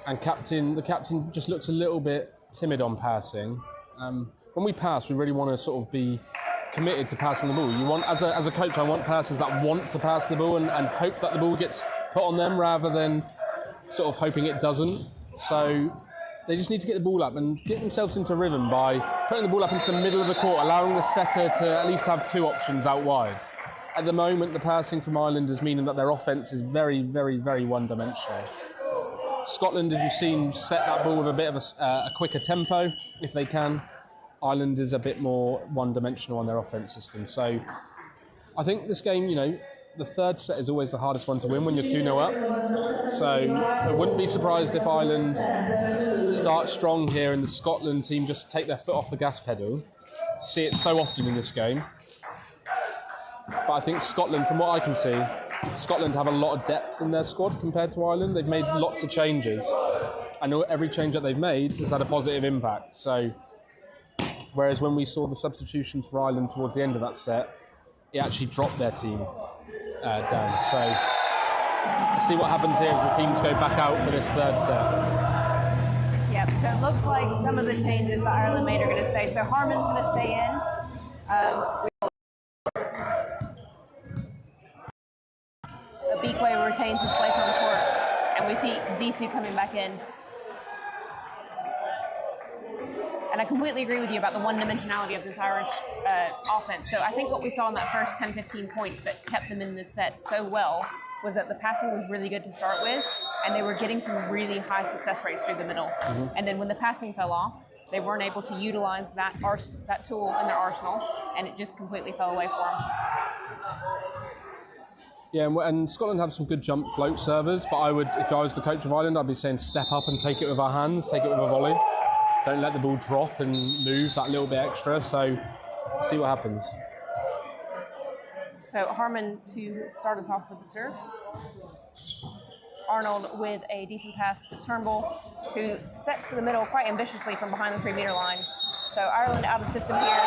and the captain just looks a little bit timid on passing. When we pass, we really want to sort of be committed to passing the ball. You want, as a coach, I want passers that want to pass the ball and hope that the ball gets put on them rather than sort of hoping it doesn't. So they just need to get the ball up and get themselves into rhythm by putting the ball up into the middle of the court, allowing the setter to at least have 2 options out wide. At the moment, the passing from Ireland is meaning that their offence is very, very, very one-dimensional. Scotland, as you've seen, set that ball with a bit of a quicker tempo, if they can. Ireland is a bit more one-dimensional on their offence system. So I think this game, the third set is always the hardest one to win when you're 2-0 up. So I wouldn't be surprised if Ireland start strong here and the Scotland team just take their foot off the gas pedal. See it so often in this game. But I think Scotland, from what I can see, Scotland have a lot of depth in their squad compared to Ireland. They've made lots of changes. I know every change that they've made has had a positive impact. So, whereas when we saw the substitutions for Ireland towards the end of that set, it actually dropped their team down. So, let's see what happens here as the teams go back out for this third set. Yep, so it looks like some of the changes that Ireland made are going to stay. So Harman's going to stay in. Beakway retains his place on the court, and we see Disu coming back in. And I completely agree with you about the one-dimensionality of this Irish offense. So I think what we saw in that first 10-15 points that kept them in this set so well was that the passing was really good to start with, and they were getting some really high success rates through the middle. Mm-hmm. And then when the passing fell off, they weren't able to utilize that tool in their arsenal, and it just completely fell away for them. Yeah, and Scotland have some good jump float servers, but I would, if I was the coach of Ireland, I'd be saying step up and take it with our hands, take it with a volley. Don't let the ball drop and move that little bit extra, so see what happens. So Harman to start us off with the serve. Arnold with a decent pass to Turnbull, who sets to the middle quite ambitiously from behind the 3-meter line. So Ireland out of system here,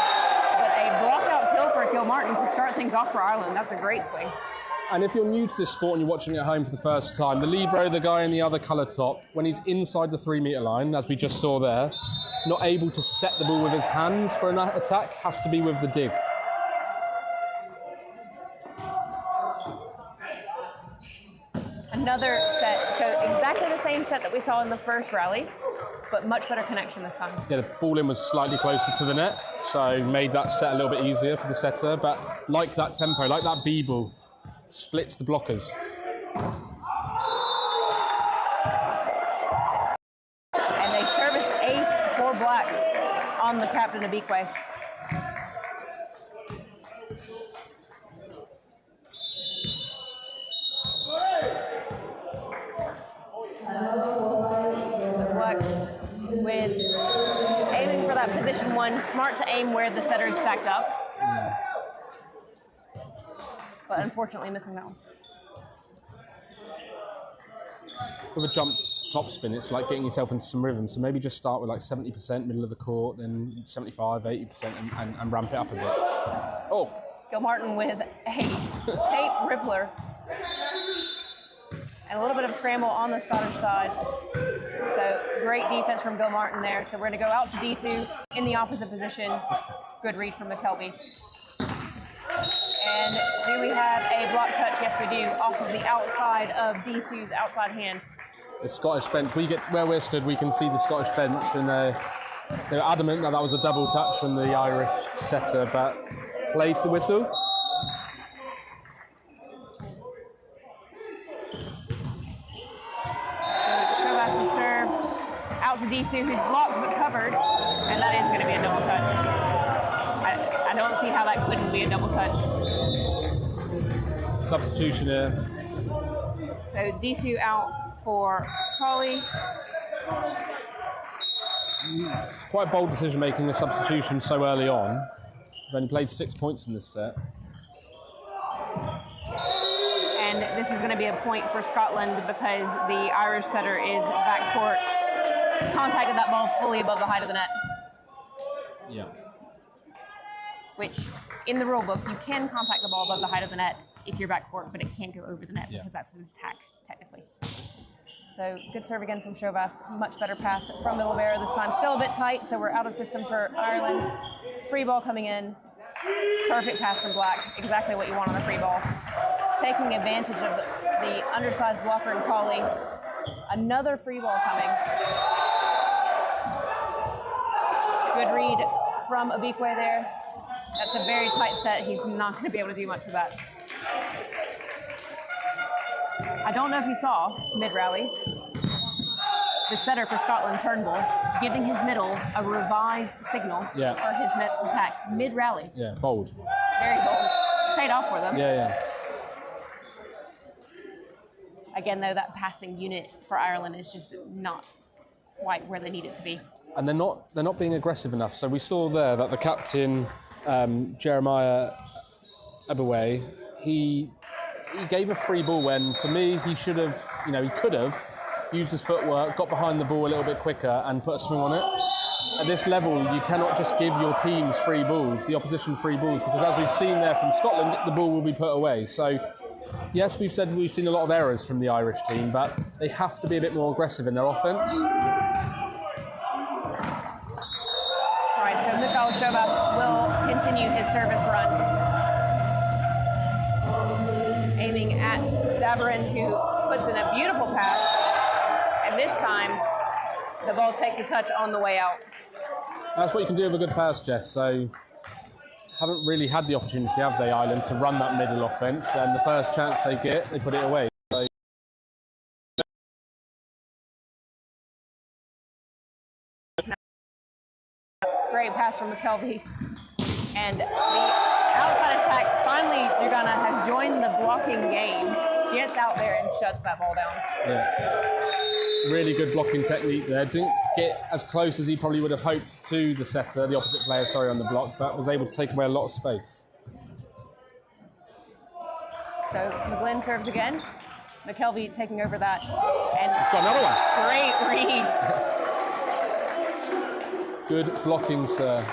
but a block-out kill for Kilmartin to start things off for Ireland. That's a great swing. And if you're new to this sport and you're watching at home for the first time, the libero, the guy in the other colour top, when he's inside the 3-meter line, as we just saw there, not able to set the ball with his hands for an attack, has to be with the dig. Another set, so exactly the same set that we saw in the first rally, but much better connection this time. Yeah, the ball in was slightly closer to the net, so made that set a little bit easier for the setter, but like that tempo, like that B-ball, splits the blockers. And they service ace for black on the captain of Beakway. So black with aiming for that position 1, smart to aim where the setter is stacked up. But unfortunately missing that one. With a jump topspin, it's like getting yourself into some rhythm. So maybe just start with like 70% middle of the court, then 75, 80% and ramp it up a bit. Oh! Kilmartin with a tape rippler. And a little bit of scramble on the Scottish side. So great defense from Kilmartin there. So we're going to go out to Disu in the opposite position. Good read from McKelvey. And do we have a block touch? Yes, we do, off of the outside of Disu's outside hand. The Scottish bench, where we're stood, we can see the Scottish bench, and they're adamant that was a double touch from the Irish setter, but play to the whistle. So Shovas' serve out to Disu, who's blocked but covered, and that is going to be a double touch. I don't see how that couldn't be a double touch. Substitution here. So Disu out for Crawley. It's quite bold decision making a substitution so early on. We've only played 6 points in this set. And this is going to be a point for Scotland because the Irish setter is backcourt, contacted that ball fully above the height of the net. Yeah. Which, in the rule book, you can contact the ball above the height of the net if you're backcourt, but it can't go over the net because that's an attack, technically. So good serve again from Chauvas. Much better pass from the libero this time. Still a bit tight, so we're out of system for Ireland. Free ball coming in. Perfect pass from Black. Exactly what you want on a free ball. Taking advantage of the undersized blocker in Crawley. Another free ball coming. Good read from Abikwe there. That's a very tight set. He's not going to be able to do much with that. I don't know if you saw mid-rally, the setter for Scotland, Turnbull, giving his middle a revised signal for his next attack mid-rally. Yeah, bold. Very bold. Paid off for them. Yeah. Again, though, that passing unit for Ireland is just not quite where they need it to be. And they're not being aggressive enough. So we saw there that the captain, Jeremiah Ebaway, he gave a free ball when, for me, he should have, he could have used his footwork, got behind the ball a little bit quicker and put a swing on it. At this level, you cannot just give your teams free balls, the opposition free balls, because as we've seen there from Scotland, the ball will be put away. So, yes, we've seen a lot of errors from the Irish team, but they have to be a bit more aggressive in their offence. All right, so Mikhail Chauvas will continue his service run. Aiming at Davarin, who puts in a beautiful pass. And this time, the ball takes a touch on the way out. That's what you can do with a good pass, Jess. So, haven't really had the opportunity, have they, Ireland, to run that middle offence. And the first chance they get, they put it away. So, great pass from McKelvey. And the outside attack, finally, Dragana has joined the blocking game. Gets out there and shuts that ball down. Yeah. Really good blocking technique there. Didn't get as close as he probably would have hoped to the setter, the opposite player, on the block, but was able to take away a lot of space. So McGlynn serves again. McKelvey taking over that. And he's got another one. Great read. Good blocking, sir.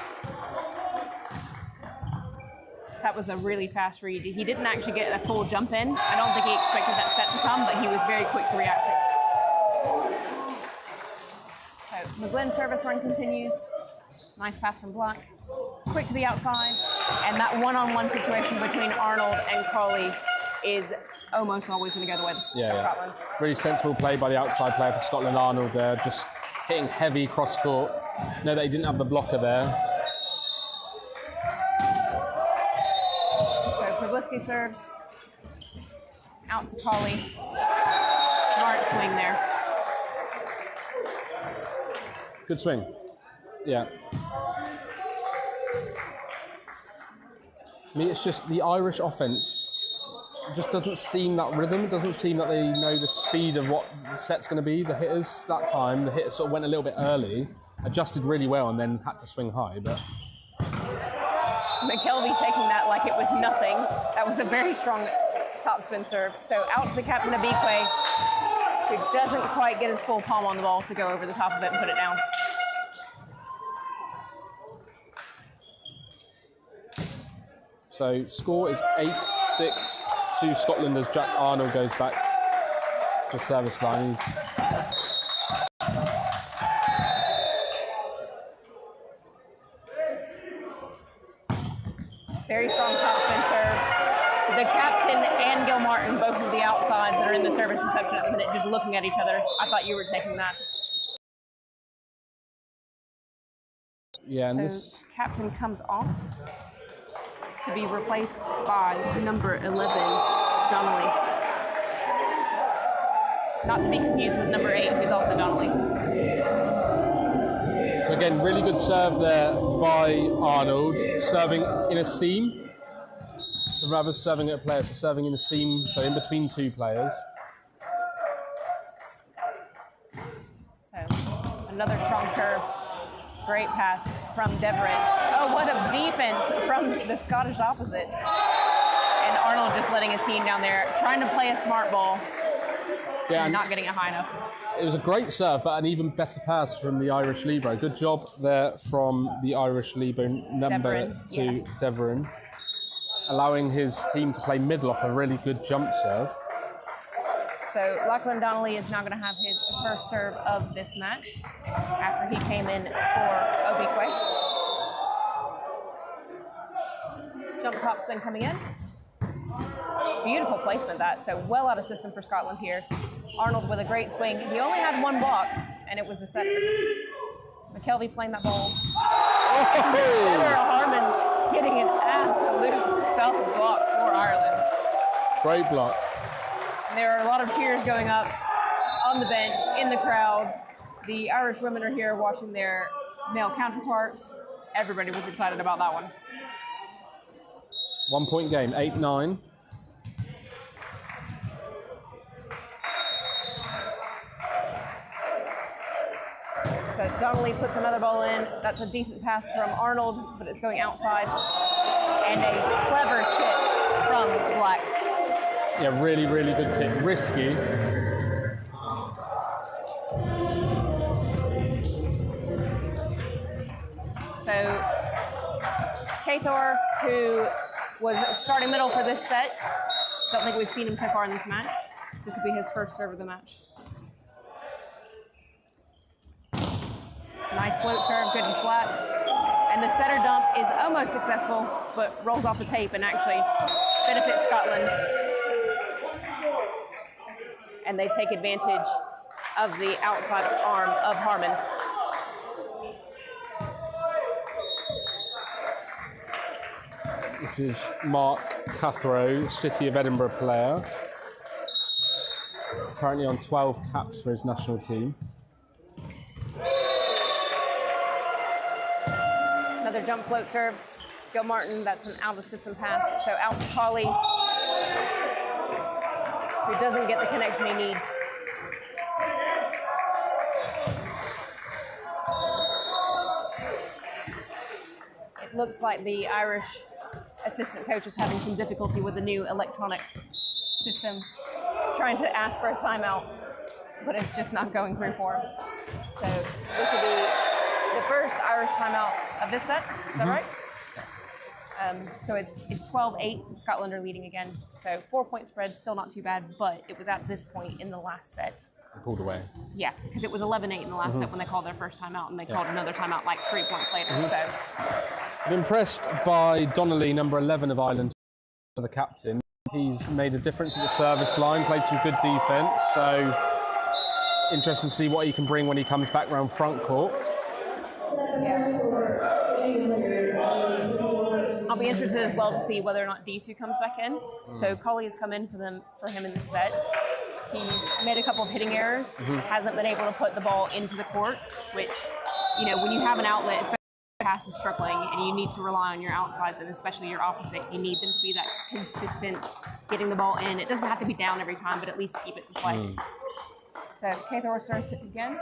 That was a really fast read. He didn't actually get a full jump in. I don't think he expected that set to come, but he was very quick to react. So McGlynn's service run continues. Nice pass from Black. Quick to the outside. And that one-on-one situation between Arnold and Crawley is almost always going to go the way of Scotland. Really sensible play by the outside player for Scotland, Arnold there, just hitting heavy cross-court. Know that he didn't have the blocker there. Whiskey serves out to Crawley. Smart swing there. Good swing. Yeah. For me, it's just the Irish offence just doesn't seem that rhythm. It doesn't seem that they know the speed of what the set's going to be. The hitters, that time, the hitters sort of went a little bit early, adjusted really well, and then had to swing high. But McKelvey taking that like it was nothing. That was a very strong topspin serve. So out to the captain of Abikwe, who doesn't quite get his full palm on the ball to go over the top of it and put it down. so score is 8-6 to Scotland as Jack Arnold goes back to service line. Very strong topspin serve. The captain and Gil Martin, both of the outsides that are in the service reception at the minute, just looking at each other. I thought you were taking that. Yeah, and so this captain comes off to be replaced by number 11, Donnelly. Not to be confused with number 8, who's also Donnelly. So again, really good serve there by Arnold, serving in a seam. So rather serving at a player, so serving in a seam, so in between two players. So another strong serve. Great pass from Deverin. Oh, what a defense from the Scottish opposite. And Arnold just letting his team down there, trying to play a smart ball, and not getting it high enough. It was a great serve, but an even better pass from the Irish libero. Good job there from the Irish libero number two, Deverin, allowing his team to play middle off a really good jump serve. So Lachlan Donnelly is now going to have his first serve of this match after he came in for Obikwe. Jump top's been coming in. Beautiful placement that, so well out of system for Scotland here. Arnold with a great swing. He only had one block, and it was the setter. McKelvey playing that ball. Setter Harmon getting an absolute stuffed block for Ireland. Great block. And there are a lot of cheers going up on the bench, in the crowd. The Irish women are here watching their male counterparts. Everybody was excited about that one. 1 point game, 8-9. So Donnelly puts another ball in. That's a decent pass from Arnold, but it's going outside. And a clever tip from Black. Yeah, really, really good tip. Risky. So Cathor, who was starting middle for this set, don't think we've seen him so far in this match. This will be his first serve of the match. Nice float serve, good and flat. And the setter dump is almost successful, but rolls off the tape and actually benefits Scotland. And they take advantage of the outside arm of Harmon. This is Mark Cathro, City of Edinburgh player. Currently on 12 caps for his national team. Another jump float serve. Gil Martin, that's an out-of-system pass. So out to Colley, who doesn't get the connection he needs. It looks like the Irish assistant coach is having some difficulty with the new electronic system, trying to ask for a timeout, but it's just not going through for him. So this will be the first Irish timeout of this set. Is that right? So it's 12-8. Scotland are leading again. So 4-point spread, still not too bad, but it was at this point in the last set. Pulled away. Yeah, because it was 11-8 in the last set when they called their first timeout, and they called another timeout like 3 points later. So I'm impressed by Donnelly, number 11 of Ireland, for the captain. He's made a difference at the service line, played some good defence. So interesting to see what he can bring when he comes back round front court. Yeah. I'll be interested as well to see whether or not Disu comes back in. So Colley has come in for him in this set. He's made a couple of hitting errors, hasn't been able to put the ball into the court, which, you know, when you have an outlet, especially if the pass is struggling and you need to rely on your outsides and especially your opposite, you need them to be that consistent getting the ball in. It doesn't have to be down every time, but at least keep it in play. So Cathor starts it again.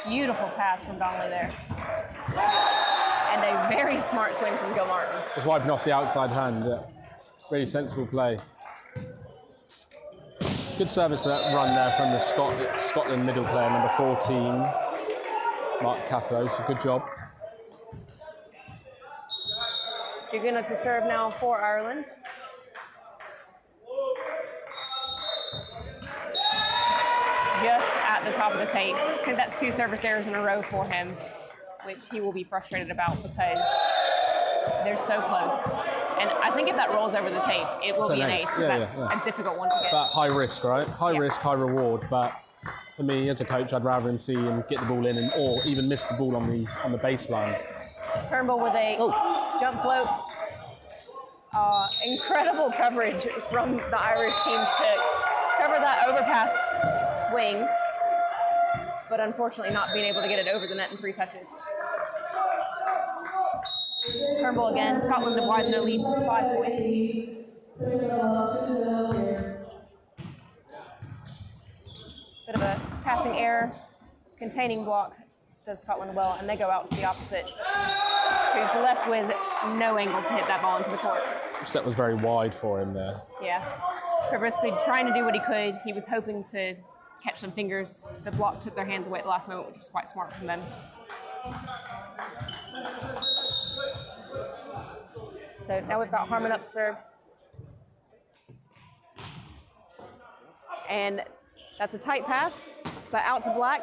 Beautiful pass from Donnelly there. And a very smart swing from Gil Martin. Just wiping off the outside hand. Really sensible play. Good service for that run there from the Scotland middle player, number 14, Mark Cathro. So good job. Jaguna to serve now for Ireland. Just at the top of the tape. I think that's 2 service errors in a row for him, which he will be frustrated about because they're so close. And I think if that rolls over the tape, it will be an ace. That's a difficult one to get. But high risk, right? High risk, high reward. But for me, as a coach, I'd rather him see him get the ball in or even miss the ball on the baseline. Turnbull with a jump float. Incredible coverage from the Irish team to cover that overpass swing, but unfortunately not being able to get it over the net in 3 touches. Turnbull again, Scotland to widen their lead to 5 points. Bit of a passing error, containing block does Scotland well, and they go out to the opposite, who's left with no angle to hit that ball into the court. The set was very wide for him there. Yeah, basically trying to do what he could. He was hoping to catch some fingers. The block took their hands away at the last moment, which was quite smart from them. So now we've got Harmon up to serve. And that's a tight pass, but out to Black.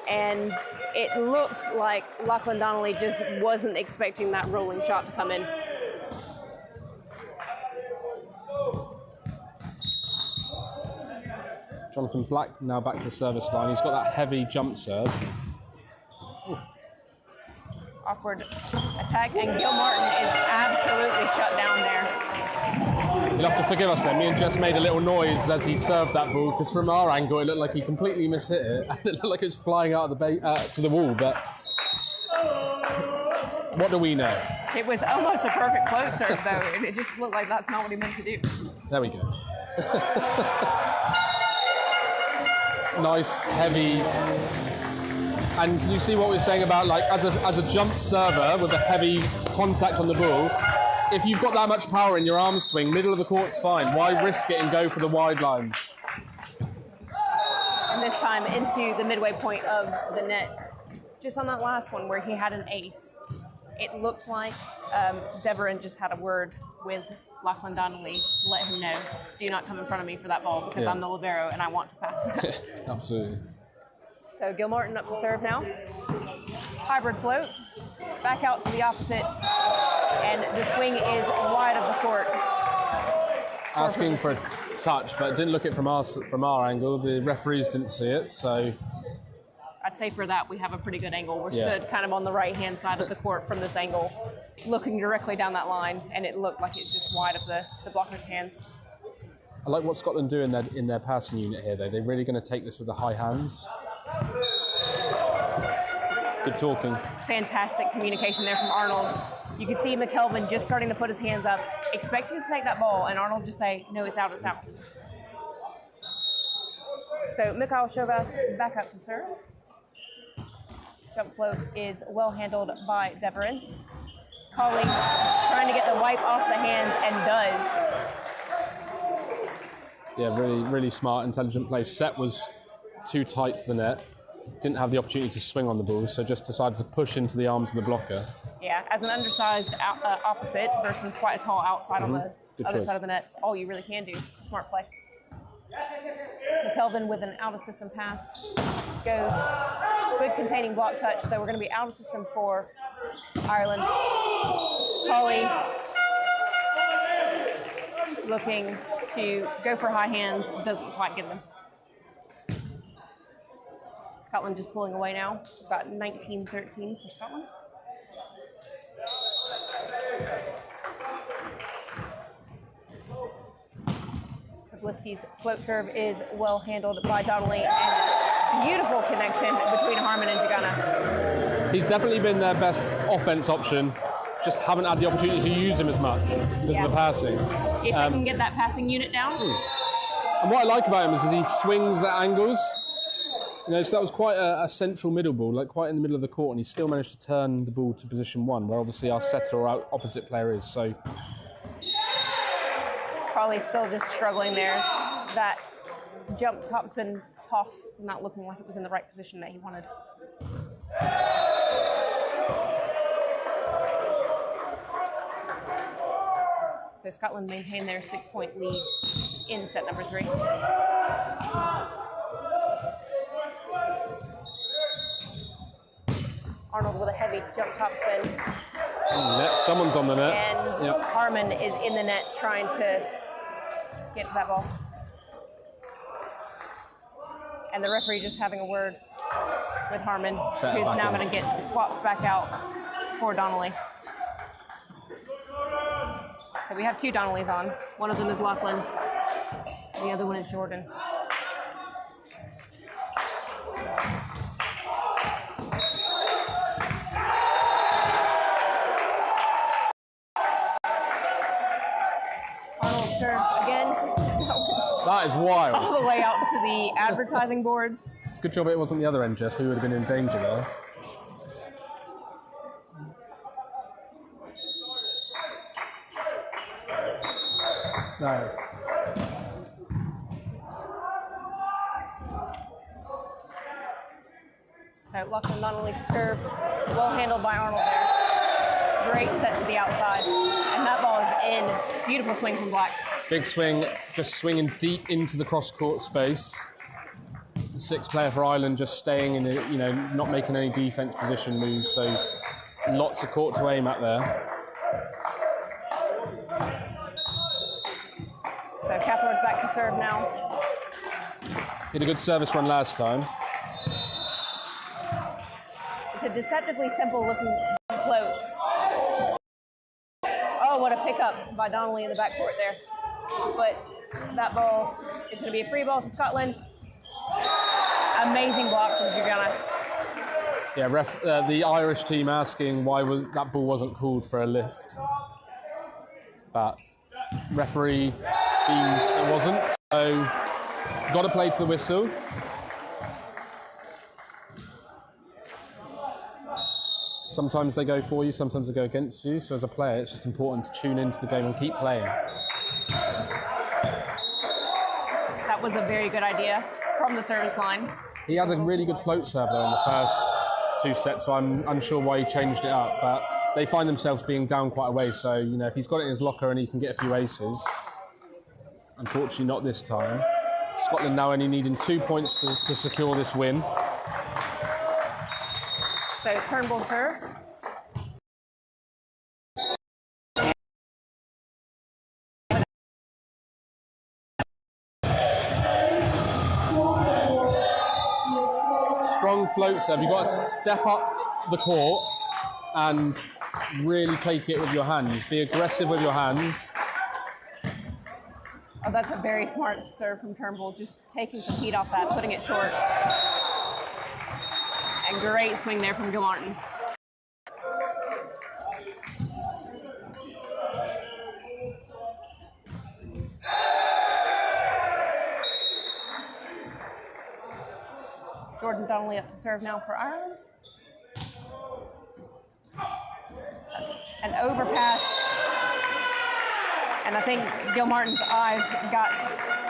And it looked like Lachlan Donnelly just wasn't expecting that rolling shot to come in. Jonathan Black now back to the service line. He's got that heavy jump serve. Ooh. Awkward attack, and Gil Martin is absolutely shut down there. You'll have to forgive us then. Me and Jess made a little noise as he served that ball, because from our angle it looked like he completely mishit it, and it looked like it was flying out of the to the wall, but what do we know? It was almost a perfect float serve, though. It just looked like that's not what he meant to do. There we go. Nice, heavy. And can you see what we're saying about, like, as a jump server with a heavy contact on the ball, if you've got that much power in your arm swing, middle of the court's fine. Why risk it and go for the wide lines? And this time into the midway point of the net. Just on that last one where he had an ace, it looked like Deverin just had a word with Lachlan Donnelly to let him know, do not come in front of me for that ball, because I'm the libero and I want to pass that. Absolutely. So Gil Martin up to serve now. Hybrid float, back out to the opposite, and the swing is wide of the court. Asking for a touch, but didn't look it from our angle. The referees didn't see it, so... I'd say for that we have a pretty good angle. We're stood kind of on the right-hand side of the court from this angle, looking directly down that line, and it looked like it's just wide of the blocker's hands. I like what Scotland do in their passing unit here, though. They're really going to take this with the high hands. Good talking. Fantastic communication there from Arnold. You could see McKelvin just starting to put his hands up, expecting to take that ball, and Arnold just say, no, it's out, it's out. So Mikhail Shovas back up to serve. Jump float is well handled by Deverin. Colley trying to get the wipe off the hands, and does. Yeah, really, really smart, intelligent play. Set was too tight to the net. Didn't have the opportunity to swing on the ball, so just decided to push into the arms of the blocker. Yeah, as an undersized opposite versus quite a tall outside on the other side of the net, it's all you really can do. Smart play. McKelvin with an out-of-system pass goes. Good containing block touch, so we're going to be out of system for Ireland. Colley looking to go for high hands, doesn't quite get them. Scotland just pulling away now. About 19-13 for Scotland. Bliski's float serve is well handled by Donnelly, and beautiful connection between Harmon and Jagana. He's definitely been their best offense option. Just haven't had the opportunity to use him as much because of the passing. If they can get that passing unit down. And what I like about him is he swings at angles. You know, so that was quite a central middle ball, like quite in the middle of the court, and he still managed to turn the ball to position one, where obviously our setter or our opposite player is. So probably still just struggling there. That jump topspin toss not looking like it was in the right position that he wanted. So Scotland maintained their 6-point lead in set number 3. Arnold with a heavy jump topspin. Someone's on the net. And Harmon is in the net trying to get to that ball. And the referee just having a word with Harmon, who's now going to get swapped back out for Donnelly. So we have 2 Donnellys on. One of them is Lachlan. The other one is Jordan. Arnold serves again. That is wild. All the way out to the advertising boards. It's a good job it wasn't the other end, Jess. We would have been in danger there. No. So Lachlan not only to serve, well handled by Arnold there. Great set to the outside. And that ball is in. Beautiful swing from Black. Big swing, just swinging deep into the cross-court space. The sixth player for Ireland just staying in it, not making any defense position moves. So lots of court to aim at there. So Cathrone's back to serve now. Did a good service run last time. It's a deceptively simple looking float. Oh, what a pickup by Donnelly in the backcourt there. But that ball is going to be a free ball to Scotland. Amazing block from Giuliana. Yeah, the Irish team asking why that ball wasn't called for a lift. But referee deemed it wasn't. So got to play to the whistle. Sometimes they go for you, sometimes they go against you. So as a player, it's just important to tune into the game and keep playing. That was a very good idea from the service line. He had a really good float serve though in the first two sets, so I'm unsure why he changed it up. But they find themselves being down quite a way, so if he's got it in his locker and he can get a few aces, unfortunately not this time. Scotland now only needing 2 points to secure this win. So Turnbull serves. Strong float serve. You've got to step up the court and really take it with your hands. Be aggressive with your hands. Oh, that's a very smart serve from Turnbull. Just taking some heat off that, putting it short. And great swing there from Gilmartin. Jordan Donnelly up to serve now for Ireland. That's an overpass. And I think Gilmartin's eyes got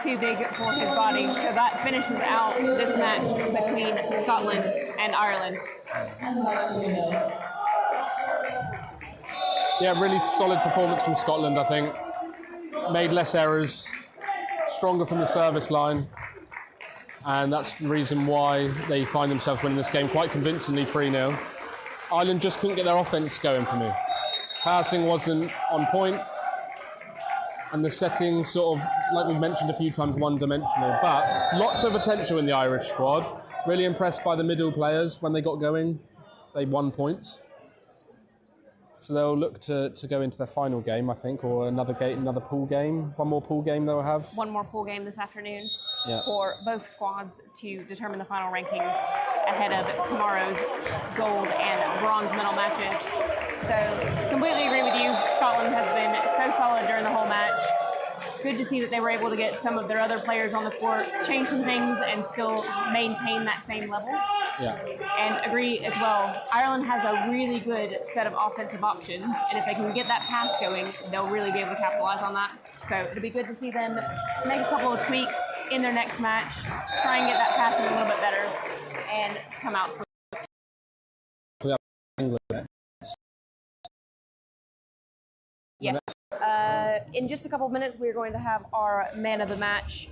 too big for his body. So that finishes out this match between Scotland and Ireland. Yeah, really solid performance from Scotland, I think. Made less errors, stronger from the service line. And that's the reason why they find themselves winning this game quite convincingly 3-0. Ireland just couldn't get their offense going for me. Passing wasn't on point. And the setting sort of, like we've mentioned a few times, one-dimensional. But lots of potential in the Irish squad. Really impressed by the middle players when they got going. They won points. So they'll look to go into their final game, I think, or another pool game. One more pool game they'll have. One more pool game this afternoon Yeah. for both squads to determine the final rankings ahead of tomorrow's gold and bronze medal matches. So completely agree with you. Scotland has been so solid during the whole match. Good to see that they were able to get some of their other players on the court, change some things, and still maintain that same level. Yeah. And agree as well, Ireland has a really good set of offensive options, and if they can get that pass going, they'll really be able to capitalize on that. So it'll be good to see them make a couple of tweaks in their next match, try and get that passing a little bit better, and come out swinging. Yes. In just a couple of minutes, we're going to have our man of the match,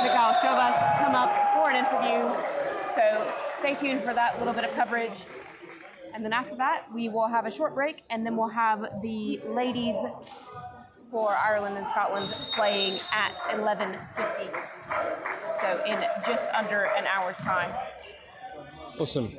Mikhail Shovas, come up for an interview. So stay tuned for that little bit of coverage. And then after that, we will have a short break, and then we'll have the ladies for Ireland and Scotland playing at 11:50. So in just under an hour's time. Awesome.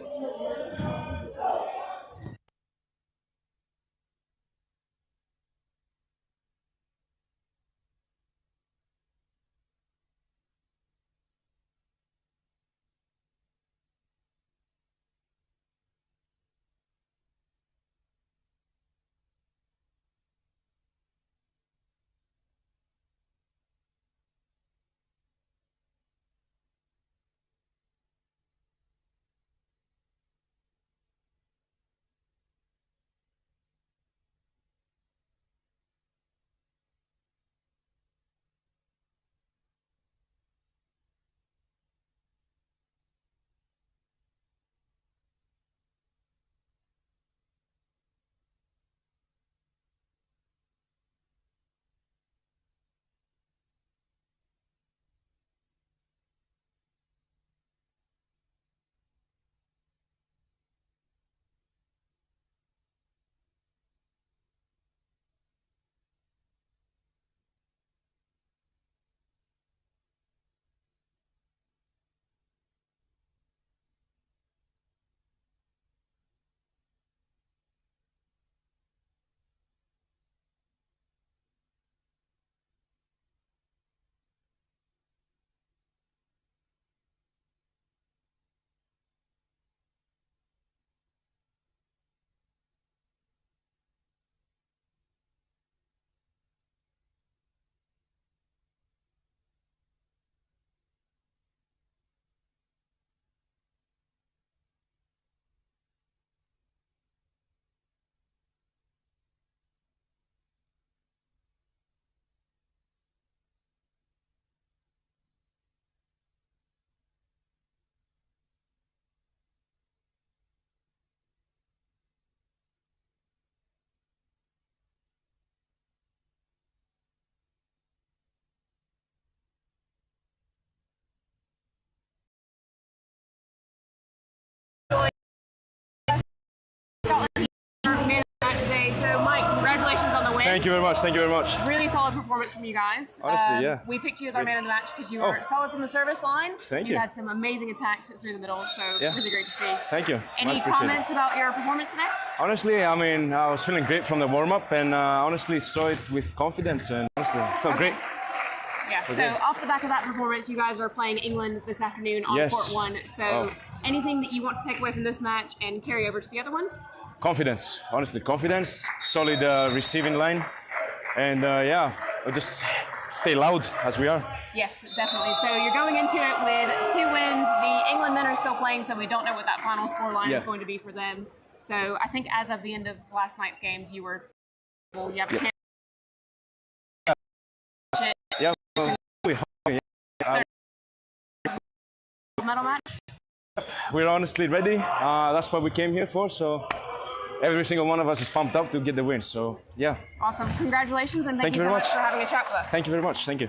win. Thank you very much. Thank you very much. Really solid performance from you guys. Honestly, yeah. We picked you as our man of the match because you were solid from the service line. Thank you. You had some amazing attacks through the middle, so really great to see. Thank you. Any comments about your performance today? Honestly, I mean, I was feeling great from the warm-up, and honestly saw it with confidence, and honestly, felt great. Yeah, so off the back of that performance, you guys are playing England this afternoon on court 1. So anything that you want to take away from this match and carry over to the other one? Confidence, honestly, confidence, solid receiving line, and yeah, we'll just stay loud as we are. Yes, definitely. So you're going into it with 2 wins. The England men are still playing, so we don't know what that final score line is going to be for them. So I think as of the end of last night's games, you were, well, you have a chance. Yeah. Medal match? We're honestly ready. That's what we came here for. So every single one of us is pumped up to get the win. So yeah. Awesome. Congratulations, and thank you so much for having a chat with us. Thank you very much. Thank you.